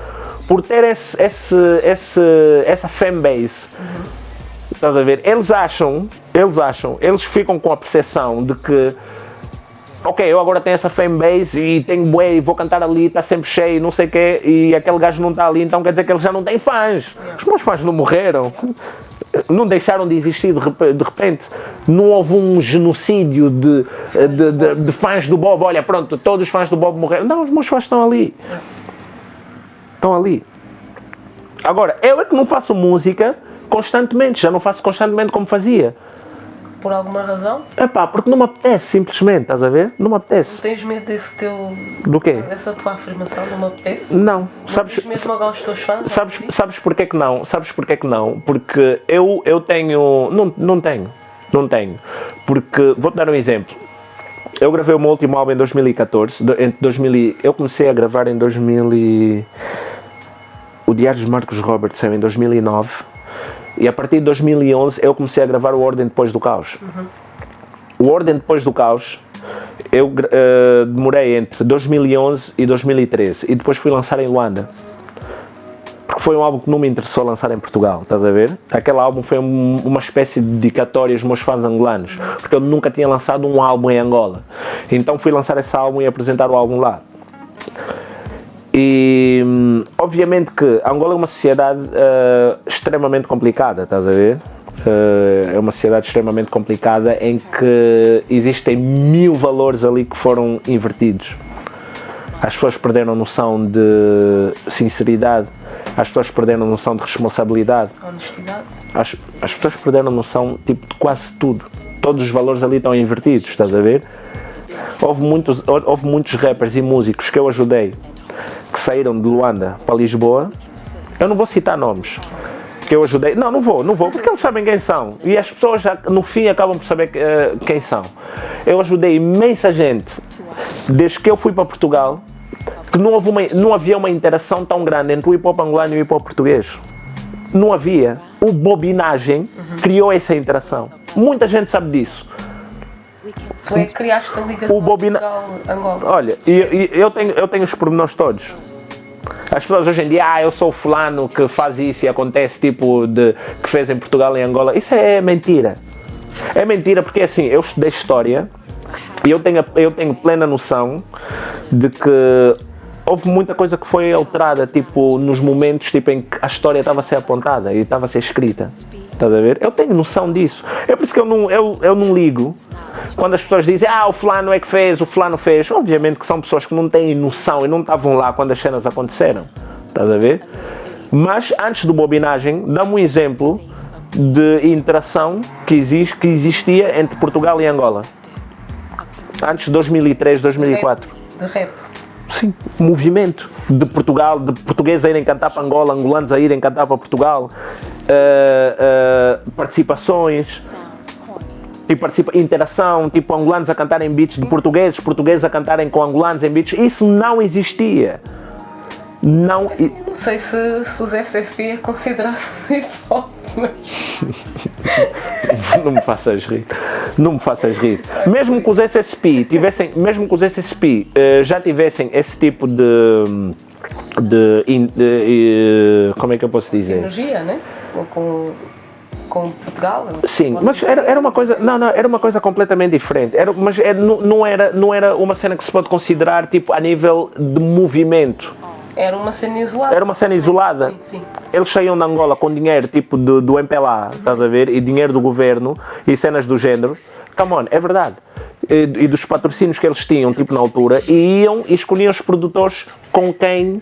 por ter essa fanbase, estás a ver? Eles ficam com a percepção de que, ok, eu agora tenho essa fanbase e tenho bué e vou cantar ali, está sempre cheio, não sei o quê, e aquele gajo não está ali, então quer dizer que ele já não tem fãs. Os meus fãs não morreram, não deixaram de existir de repente. Não houve um genocídio de fãs do Bob. Olha, pronto, todos os fãs do Bob morreram. Não, os meus fãs estão ali. Estão ali. Agora, eu é que não faço música constantemente, já não faço constantemente como fazia. Por alguma razão? Epá, porque não me apetece, simplesmente, estás a ver? Não me apetece. Não tens medo desse teu... Do quê? Dessa tua afirmação, não me apetece? Não. Sabes, tens medo de magoar os teus fãs? Sabes porquê que não? Sabes porquê que não? Porque eu tenho... Não tenho. Porque, vou-te dar um exemplo. Eu gravei o meu último álbum em 2014. Eu comecei a gravar em 2000 O Diário de Marcos Roberts saiu em 2009. E a partir de 2011 eu comecei a gravar o Ordem Depois do Caos. O Ordem Depois do Caos eu demorei entre 2011 e 2013 e depois fui lançar em Luanda. Porque foi um álbum que não me interessou lançar em Portugal, estás a ver? Aquele álbum foi uma espécie de dedicatória aos meus fãs angolanos, porque eu nunca tinha lançado um álbum em Angola. Então fui lançar esse álbum e apresentar o álbum lá. E obviamente que Angola é uma sociedade extremamente complicada, estás a ver? É uma sociedade extremamente complicada em que existem 1000 valores ali que foram invertidos. As pessoas perderam noção de sinceridade, as pessoas perderam noção de responsabilidade, honestidade. As pessoas perderam noção tipo, de quase tudo. Todos os valores ali estão invertidos, estás a ver? Houve muitos rappers e músicos que eu ajudei que saíram de Luanda para Lisboa. Eu não vou citar nomes que eu ajudei, não vou, porque eles sabem quem são e as pessoas já, no fim acabam por saber quem são. Eu ajudei imensa gente desde que eu fui para Portugal, que não havia uma interação tão grande entre o hip hop angolano e o hip hop português. Não havia. O Bobinagem criou essa interação. Muita gente sabe disso. Tu é que criaste a ligação Portugal-Angola. Olha, eu tenho os pormenores todos. As pessoas hoje em dia, eu sou fulano que faz isso e acontece tipo que fez em Portugal e em Angola. Isso é mentira. É mentira porque assim, eu estudei História e eu tenho plena noção de que houve muita coisa que foi alterada, tipo, nos momentos tipo, em que a história estava a ser apontada e estava a ser escrita. Estás a ver? Eu tenho noção disso. É por isso que eu não ligo quando as pessoas dizem, o fulano é que fez, o fulano fez. Obviamente que são pessoas que não têm noção e não estavam lá quando as cenas aconteceram. Estás a ver? Mas antes do Bobinagem, dá-me um exemplo de interação que existia entre Portugal e Angola. Antes de 2003, 2004. De rap. Sim, movimento de Portugal, de portugueses a irem cantar para Angola, angolanos a irem cantar para Portugal, participações, tipo, interação, tipo angolanos a cantarem beats de portugueses a cantarem com angolanos em beats. Isso não existia. Não sei se os SSP é considerado hip hop, mas... Não me faças rir. Mesmo que os SSP já tivessem esse tipo de como é que eu posso dizer? Sinergia, né? Com Portugal. Sim, mas era uma coisa, era uma coisa completamente diferente. Não era uma cena que se pode considerar tipo a nível de movimento. Era uma cena isolada. Era uma cena isolada. Sim. Eles saíam de Angola com dinheiro tipo do MPLA, estás a ver? E dinheiro do governo e cenas do género. Come on, é verdade. E dos patrocínios que eles tinham, tipo na altura, e iam e escolhiam os produtores com quem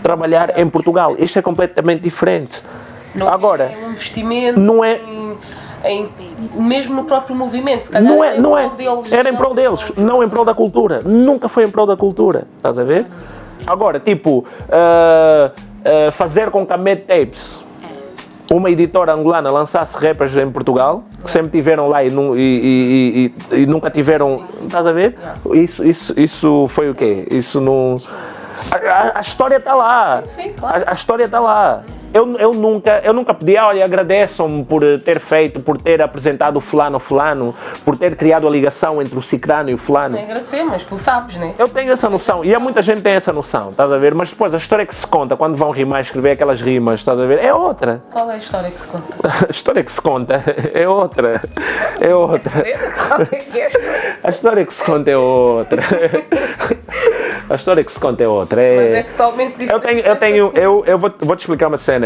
trabalhar em Portugal. Isto é completamente diferente. Agora, é um investimento mesmo no próprio movimento. Se calhar não é. Era em prol deles, não em prol da cultura. Nunca foi em prol da cultura, estás a ver? Agora, tipo, fazer com que a Mad Tapes, uma editora angolana, lançasse rappers em Portugal, que sempre tiveram lá e nunca tiveram, estás a ver? Isso foi o quê? Isso não... A história está lá. Sim, claro. A história está lá. Eu nunca pedi, olha, agradeçam-me por ter feito, por ter apresentado o fulano, por ter criado a ligação entre o cicrano e o fulano. Não é agradecer, mas tu sabes, né? Eu tenho essa noção, e há muita gente que tem essa noção, estás a ver? Mas depois a história que se conta, quando vão rimar, escrever aquelas rimas, estás a ver? É outra. Qual é a história que se conta? A história que se conta é outra. É outra. Qual é que é a história? A história que se conta é outra. A história que se conta é outra. Mas é totalmente diferente. Eu vou-te explicar uma cena.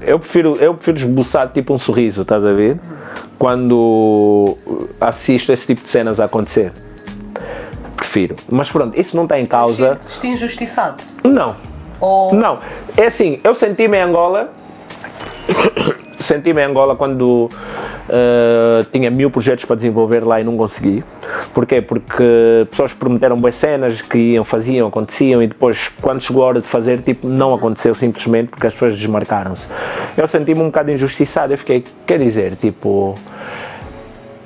Eu prefiro esboçar tipo um sorriso, estás a ver? Quando assisto esse tipo de cenas a acontecer. Prefiro. Mas pronto, isso não está em causa. Sentes-te injustiçado? Não. Ou... Não. É assim, eu senti-me em Angola. Senti-me em Angola quando tinha 1000 projetos para desenvolver lá e não consegui. Porquê? Porque pessoas prometeram boas cenas que iam, faziam, aconteciam e depois, quando chegou a hora de fazer, tipo, não aconteceu simplesmente porque as pessoas desmarcaram-se. Eu senti-me um bocado injustiçado, eu fiquei, quer dizer, tipo...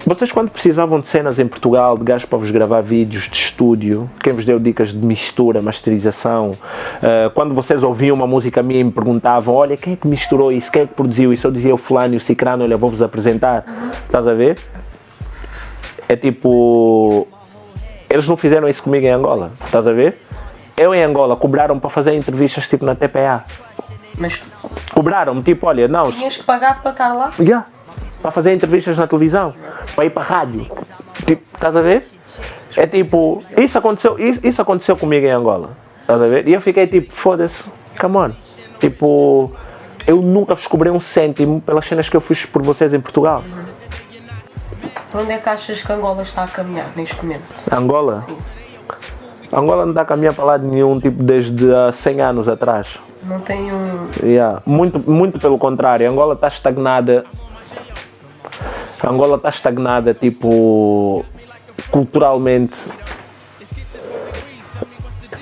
Vocês quando precisavam de cenas em Portugal, de gajos para vos gravar vídeos de estúdio, quem vos deu dicas de mistura, masterização, quando vocês ouviam uma música minha e me perguntavam, olha, quem é que misturou isso, quem é que produziu isso, eu dizia o fulano e o cicrano, olha, vou-vos apresentar, estás a ver? É tipo, eles não fizeram isso comigo em Angola, estás a ver? Eu em Angola cobraram para fazer entrevistas tipo na TPA. Mas Cobraram-me tipo, olha, não... tinhas que pagar para estar lá? Yeah. Para fazer entrevistas na televisão, para ir para a rádio, tipo, estás a ver? É tipo, isso aconteceu comigo em Angola, estás a ver? E eu fiquei tipo, foda-se, come on, tipo, eu nunca vos cobrei um cêntimo pelas cenas que eu fiz por vocês em Portugal. Para onde é que achas que Angola está a caminhar neste momento? Angola? Sim. Angola não está a caminhar para lado nenhum, tipo, desde há 100 anos atrás. Não tem um... Yeah. Muito pelo contrário, Angola está estagnada. Angola está estagnada, tipo, culturalmente,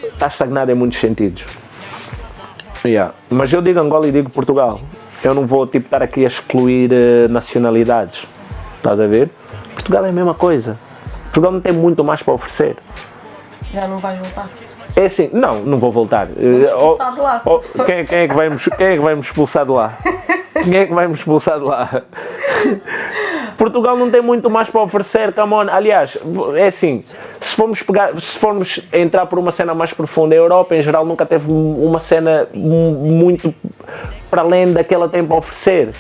está estagnada em muitos sentidos. Yeah. Mas eu digo Angola e digo Portugal. Eu não vou, tipo, estar aqui a excluir nacionalidades, estás a ver? Portugal é a mesma coisa. Portugal não tem muito mais para oferecer. Já não vais voltar? É assim, não vou voltar. Expulsar de lá. Quem é que vai me expulsar de lá? Quem é que vai me expulsar de lá? Portugal não tem muito mais para oferecer, come on. Aliás, é assim, se formos entrar por uma cena mais profunda, a Europa em geral nunca teve uma cena muito para além daquela tem para oferecer.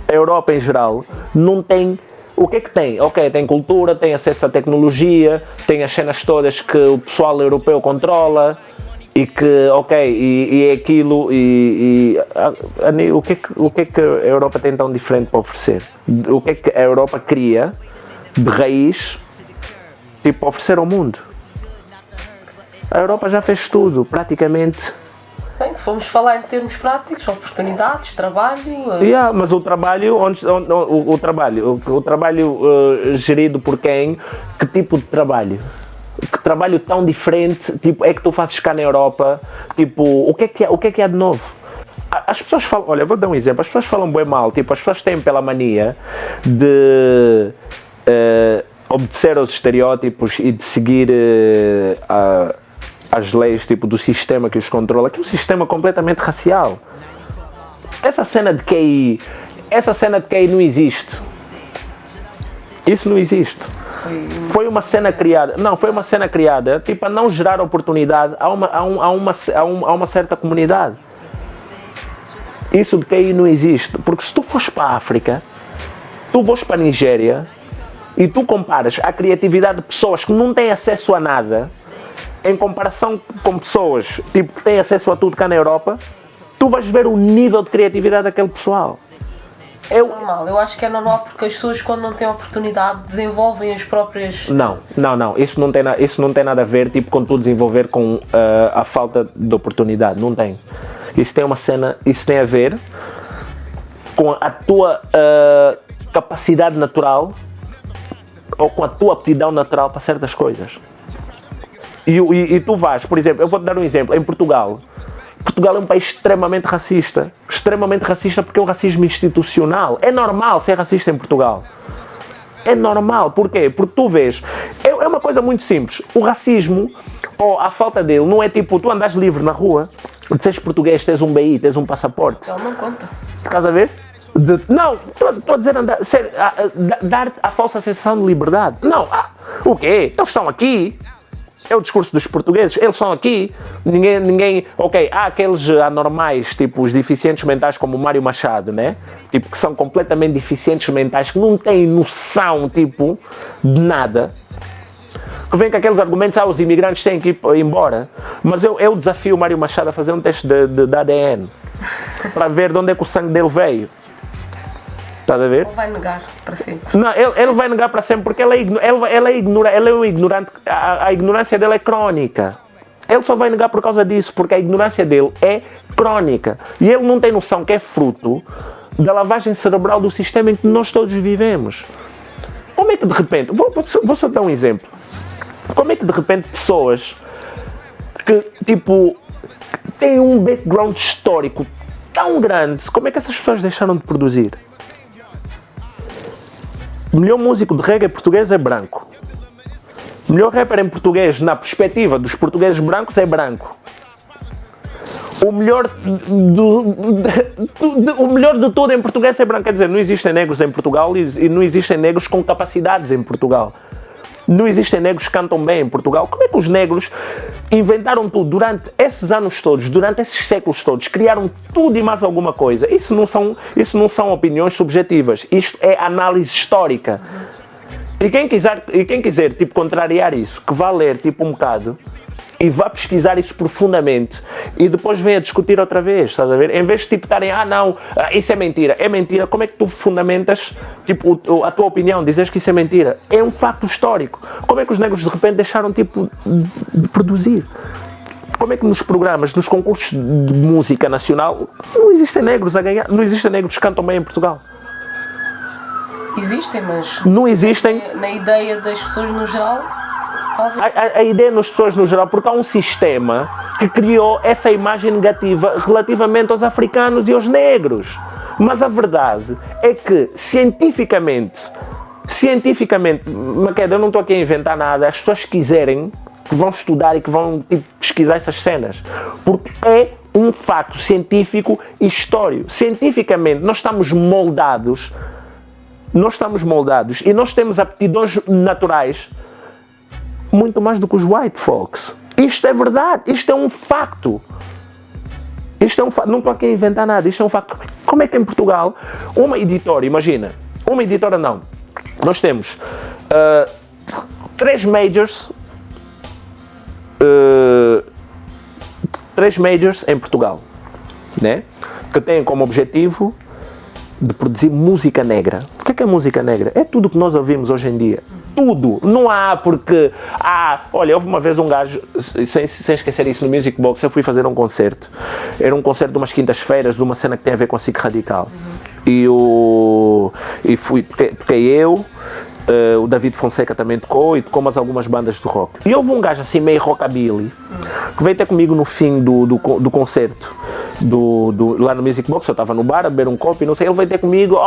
A Europa em geral não tem. O que é que tem? Ok, tem cultura, tem acesso à tecnologia, tem as cenas todas que o pessoal europeu controla e que, ok, e é aquilo o que é que a Europa tem tão diferente para oferecer? O que é que a Europa cria de raiz, tipo, para oferecer ao mundo? A Europa já fez tudo, praticamente. Bem, se formos falar em termos práticos, oportunidades, trabalho... Yeah, mas o trabalho, o trabalho gerido por quem? Que tipo de trabalho? Que trabalho tão diferente, tipo, é que tu fazes cá na Europa? Tipo, o que é que há de novo? As pessoas falam, olha, vou dar um exemplo, as pessoas falam bem mal, tipo, as pessoas têm pela mania de obedecer aos estereótipos e de seguir as leis, tipo, do sistema que os controla, que é um sistema completamente racial. Essa cena de QI não existe. Isso não existe. Foi uma cena criada, tipo, a não gerar oportunidade a uma certa comunidade. Isso de QI não existe, porque se tu fores para a África, tu vais para a Nigéria e tu comparas a criatividade de pessoas que não têm acesso a nada em comparação com pessoas tipo, que têm acesso a tudo cá na Europa, tu vais ver o nível de criatividade daquele pessoal. É normal, eu acho que é normal porque as pessoas quando não têm oportunidade desenvolvem as próprias... Não, isso não tem nada a ver tipo, com tu desenvolver com a falta de oportunidade, não tem. Isso tem a ver com a tua capacidade natural ou com a tua aptidão natural para certas coisas. E tu vais, por exemplo, eu vou-te dar um exemplo, em Portugal é um país extremamente racista porque é um racismo institucional. É normal ser racista em Portugal. É normal, porquê? Porque tu vês, é uma uma coisa muito simples. O racismo, ou a falta dele, não é tipo, tu andas livre na rua, de seres português, tens um BI, tens um passaporte. Ele não conta. Estás a ver? Não, estou a dizer dar a falsa sensação de liberdade. Não, o quê? Eles estão aqui. É o discurso dos portugueses, eles estão aqui. Ninguém, ok, há aqueles anormais, tipo os deficientes mentais como o Mário Machado, né? Tipo, que são completamente deficientes mentais, que não têm noção, tipo, de nada. Que vem com aqueles argumentos, os imigrantes têm que ir embora. Mas eu desafio o Mário Machado a fazer um teste de ADN para ver de onde é que o sangue dele veio. Estás a ver? Ele vai negar para sempre. Não, ele vai negar para sempre porque ele é um ignorante. A ignorância dele é crónica. Ele só vai negar por causa disso, porque a ignorância dele é crónica. E ele não tem noção que é fruto da lavagem cerebral do sistema em que nós todos vivemos. Como é que de repente, vou só dar um exemplo. Como é que de repente pessoas que, tipo, têm um background histórico tão grande, como é que essas pessoas deixaram de produzir? O melhor músico de reggae português é branco. O melhor rapper em português, na perspectiva dos portugueses brancos, é branco. O melhor de tudo em português é branco. Quer dizer, não existem negros em Portugal e não existem negros com capacidades em Portugal. Não existem negros que cantam bem em Portugal. Como é que os negros inventaram tudo durante esses anos todos, durante esses séculos todos, criaram tudo e mais alguma coisa? Isso não são opiniões subjetivas. Isto é análise histórica. E quem quiser tipo, contrariar isso, que vá ler tipo, um bocado e vá pesquisar isso profundamente e depois venha discutir outra vez, estás a ver? Em vez de tipo estarem, isso é mentira. É mentira, como é que tu fundamentas tipo, a tua opinião, dizes que isso é mentira? É um facto histórico. Como é que os negros de repente deixaram tipo, de produzir? Como é que nos programas, nos concursos de música nacional, não existem negros a ganhar, não existem negros que cantam bem em Portugal? Existem, mas não existem. Na ideia das pessoas no geral, talvez. A ideia das pessoas no geral, porque há um sistema que criou essa imagem negativa relativamente aos africanos e aos negros. Mas a verdade é que, cientificamente, Maqueda, eu não estou aqui a inventar nada, as pessoas quiserem, que vão estudar e que vão tipo, pesquisar essas cenas. Porque é um facto científico e histórico. Cientificamente, nós estamos moldados e nós temos aptidões naturais muito mais do que os white folks. Isto é verdade, isto é um facto. Não estou aqui a inventar nada, isto é um facto. Como é que em Portugal, uma editora, imagina, nós temos 3 majors em Portugal, né? Que têm como objetivo de produzir música negra. O que é música negra? É tudo que nós ouvimos hoje em dia. Tudo. Não há porque... olha, houve uma vez um gajo, sem esquecer isso, no Music Box, eu fui fazer um concerto. Era um concerto de umas quintas-feiras, de uma cena que tem a ver com a SIC Radical. E toquei eu, o David Fonseca também tocou, e tocou mais algumas bandas de rock. E houve um gajo assim, meio rockabilly, que veio ter comigo no fim do concerto. Lá no Music Box, eu estava no bar a beber um copo e não sei, ele veio ter comigo,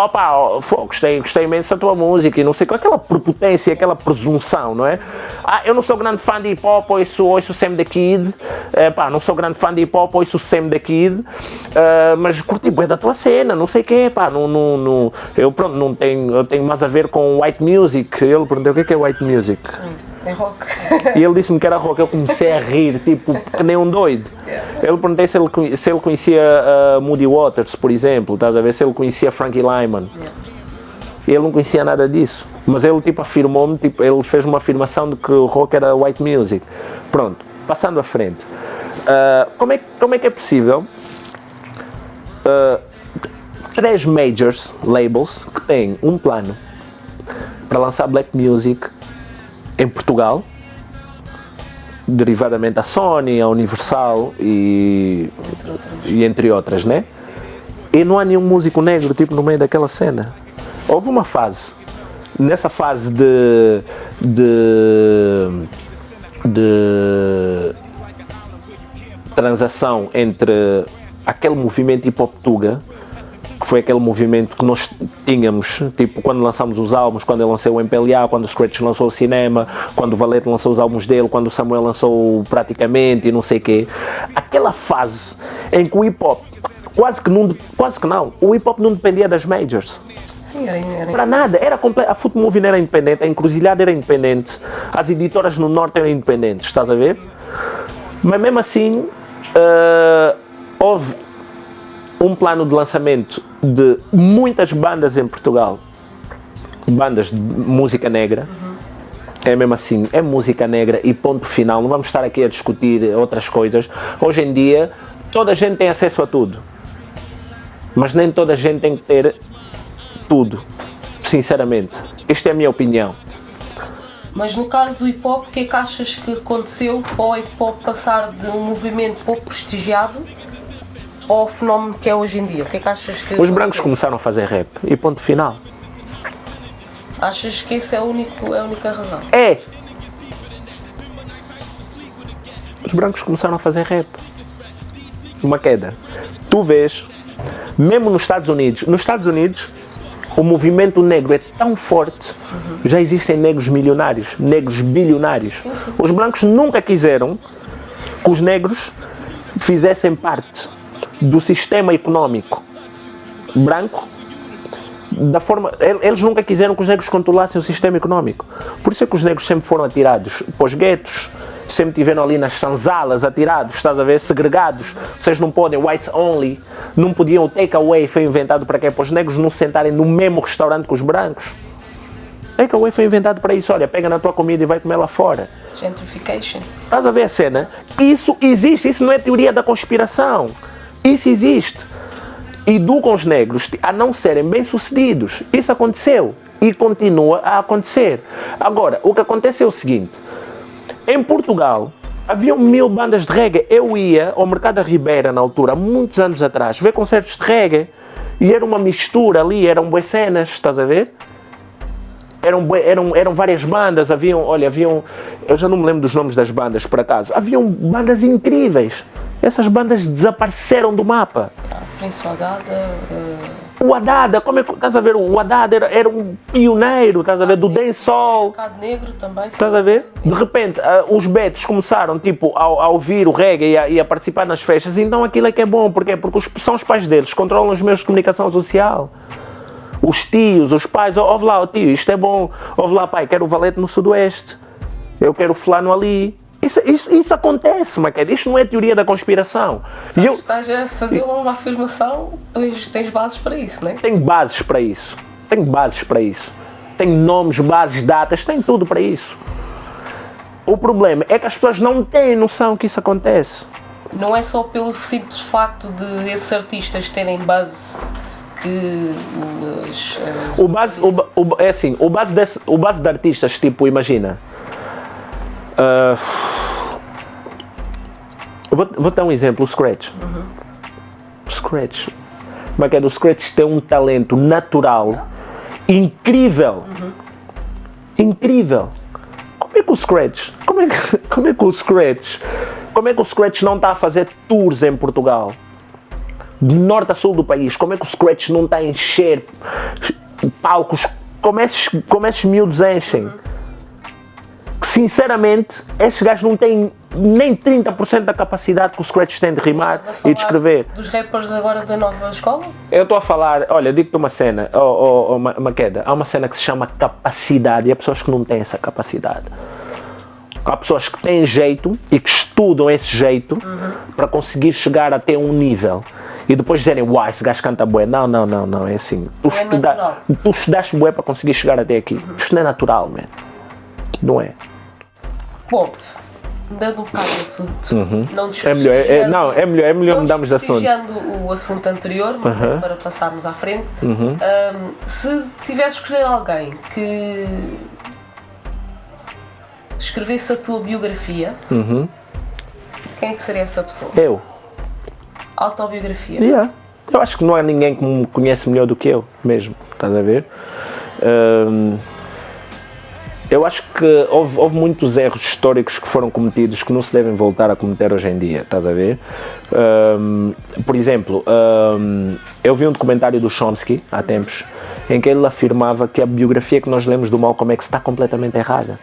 gostei imenso da tua música e não sei, com aquela prepotência, aquela presunção, não é? Eu não sou grande fã de hip hop, ouço Sam the Kid, não sou grande fã de hip hop, ouço Sam the Kid, mas curti bem da tua cena, não sei o quê, eu tenho mais a ver com white music. Ele perguntou o que é white music? É rock. E ele disse-me que era rock, eu comecei a rir, tipo, que nem um doido. Eu perguntei se ele conhecia Moody Waters, por exemplo, estás a ver, se ele conhecia Frankie Lyman. Ele não conhecia nada disso, mas ele tipo afirmou-me, tipo, ele fez uma afirmação de que o rock era white music. Pronto, passando à frente. Como é que é possível 3 majors labels que têm um plano para lançar black music em Portugal, derivadamente a Sony, a Universal e entre outras, né? E não há nenhum músico negro tipo no meio daquela cena. Houve uma fase, nessa fase de transação entre aquele movimento hip hop tuga, que foi aquele movimento que nós tínhamos, tipo, quando lançamos os álbuns, quando eu lancei o MPLA, quando o Scratch lançou o Cinema, quando o Valete lançou os álbuns dele, quando o Samuel lançou Praticamente e não sei o quê. Aquela fase em que o hip-hop, quase que não, o hip-hop não dependia das majors. Sim, era Para nada, era a Foot Moving era independente, a Encruzilhada era independente, as editoras no Norte eram independentes, estás a ver? Mas mesmo assim, houve um plano de lançamento de muitas bandas em Portugal, bandas de música negra. É mesmo assim, é música negra e ponto final, não vamos estar aqui a discutir outras coisas. Hoje em dia, toda a gente tem acesso a tudo, mas nem toda a gente tem que ter tudo, sinceramente. Esta é a minha opinião. Mas no caso do hip-hop, o que é que achas que aconteceu para o hip-hop passar de um movimento pouco prestigiado ao fenómeno que é hoje em dia? O que é que achas que Os aconteceu? brancos começaram a fazer rap e ponto final. Achas que esse é a única razão? É! Os brancos começaram a fazer rap. Uma queda. Tu vês, mesmo nos Estados Unidos, o movimento negro é tão forte, já existem negros milionários, negros bilionários. Os brancos nunca quiseram que os negros fizessem parte do sistema econômico branco, da forma, eles nunca quiseram que os negros controlassem o sistema econômico. Por isso é que os negros sempre foram atirados para os guetos, sempre tiveram ali nas sanzalas atirados, estás a ver, segregados. Vocês não podem, whites only, não podiam, o takeaway foi inventado para quê? Para os negros não sentarem no mesmo restaurante que os brancos. Takeaway foi inventado para isso, olha, pega na tua comida e vai comer lá fora. Gentrification. Estás a ver a cena? Isso existe, isso não é teoria da conspiração. Isso existe. Educam os negros a não serem bem-sucedidos. Isso aconteceu e continua a acontecer. Agora, o que acontece é o seguinte. Em Portugal, havia 1000 bandas de reggae. Eu ia ao Mercado da Ribeira, na altura, muitos anos atrás, ver concertos de reggae. E era uma mistura ali, eram boas cenas, estás a ver? Eram várias bandas, eu já não me lembro dos nomes das bandas, por acaso. Haviam bandas incríveis. Essas bandas desapareceram do mapa. Prince Haddada... O Haddada, como é que estás a ver? O Haddada era um pioneiro, estás a ver? Do dancehall. Mercado Negro também. Estás a ver? De repente, os betos começaram, tipo, a ouvir o reggae e a participar nas festas, então aquilo é que é bom. Porquê? Porque são os pais deles, controlam os meios de comunicação social. Os tios, os pais, ouve lá, tio, isto é bom. Ouve lá, pai, quero o Valete no Sudoeste. Eu quero o fulano ali. Isso acontece, Maqueda. Isto não é teoria da conspiração. Estás a fazer uma afirmação, tens bases para isso, não é? Tenho bases para isso. Tenho nomes, bases, datas, tenho tudo para isso. O problema é que as pessoas não têm noção que isso acontece. Não é só pelo simples facto de esses artistas terem base que o base de artistas, tipo, imagina. Vou dar um exemplo, o Scratch. O Scratch. Mas o Scratch tem um talento natural incrível. Incrível. Como é que o Scratch não está a fazer tours em Portugal? De norte a sul do país, como é que o Scratch não está a encher palcos como esses miúdos enchem? Que sinceramente, esses gajos não têm nem 30% da capacidade que o Scratch tem de rimar e de escrever. Dos rappers agora da nova escola? Eu estou a falar, olha, digo-te uma cena, Maqueda, há uma cena que se chama capacidade e há pessoas que não têm essa capacidade. Há pessoas que têm jeito e que estudam esse jeito para conseguir chegar até um nível. E depois dizerem, uau, esse gajo canta bué. Não, é assim. Tu estudaste bué para conseguir chegar até aqui. Isto não é natural, man. Não é. Bom, mudando um bocado de assunto, não é melhor mudarmos de assunto. Desprestigiando o assunto anterior, mas para passarmos à frente, se tivesse que escolher alguém que escrevesse a tua biografia, quem é que seria essa pessoa? Eu. Autobiografia? Yeah. Eu acho que não há ninguém que me conhece melhor do que eu, mesmo. Estás a ver? Eu acho que houve muitos erros históricos que foram cometidos que não se devem voltar a cometer hoje em dia, estás a ver? Por exemplo, eu vi um documentário do Chomsky, há tempos, em que ele afirmava que a biografia que nós lemos do Malcolm X está completamente errada.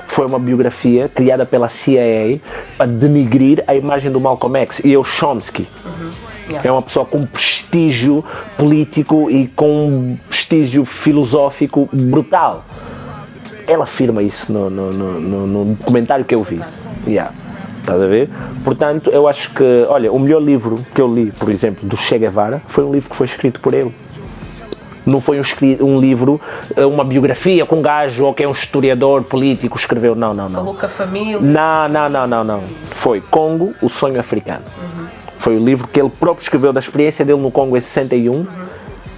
Foi uma biografia criada pela CIA para denigrir a imagem do Malcolm X. E o Chomsky é uma pessoa com prestígio político e com prestígio filosófico brutal. Ela afirma isso no documentário que eu vi. Estás a ver? Portanto, eu acho que, olha, o melhor livro que eu li, por exemplo, do Che Guevara, foi um livro que foi escrito por ele. Não foi um livro, uma biografia com um gajo ou que é um historiador político escreveu, não. Falou com a família? Não. Foi Congo, o sonho africano. Foi o livro que ele próprio escreveu da experiência dele no Congo em 61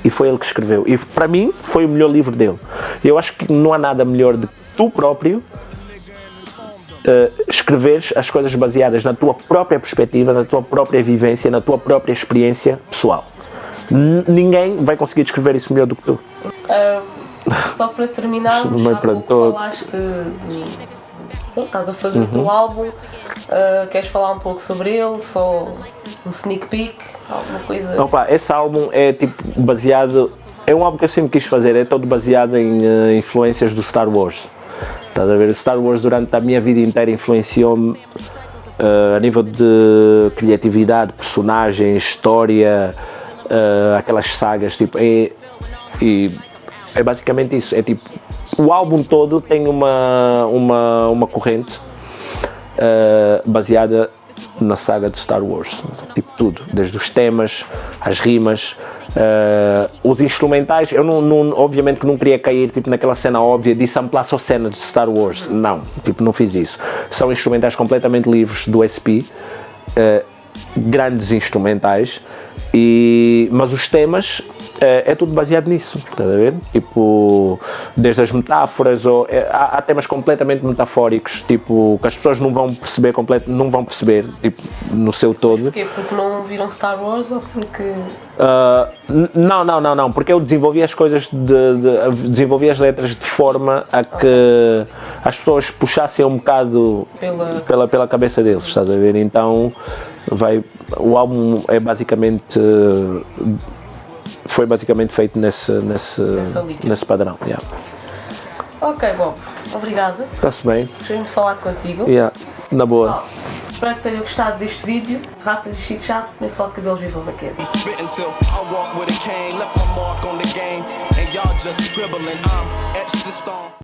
e foi ele que escreveu. E para mim foi o melhor livro dele. Eu acho que não há nada melhor de tu próprio escreveres as coisas baseadas na tua própria perspectiva, na tua própria vivência, na tua própria experiência pessoal. Ninguém vai conseguir descrever isso melhor do que tu. Só para terminar, falaste estás a fazer o teu álbum, queres falar um pouco sobre ele, só um sneak peek, alguma coisa? Opa, esse álbum é tipo baseado, é um álbum que eu sempre quis fazer, é todo baseado em influências do Star Wars. Estás a ver? O Star Wars durante a minha vida inteira influenciou-me a nível de criatividade, personagem, história, aquelas sagas, tipo, é basicamente isso, é tipo, o álbum todo tem uma corrente baseada na saga de Star Wars, tipo tudo, desde os temas, as rimas, os instrumentais. Eu obviamente que não queria cair tipo naquela cena óbvia de samplar só cenas de Star Wars, não fiz isso. São instrumentais completamente livres do SP, grandes instrumentais, mas os temas é tudo baseado nisso, estás a ver? Tipo, desde as metáforas, há temas completamente metafóricos, tipo, que as pessoas não vão perceber tipo, no seu todo. Porquê? Porque não viram Star Wars ou porque... Não, porque eu desenvolvi as coisas, desenvolvi as letras de forma a que as pessoas puxassem um bocado pela cabeça deles, estás a ver? Então, o álbum é basicamente... foi basicamente feito nesse padrão. Ok, bom, obrigada. Está-se bem. Gostei muito de falar contigo. Na boa. Espero que tenham gostado deste vídeo. Raças de chit-chat, nem só de cabelos vivam aqui.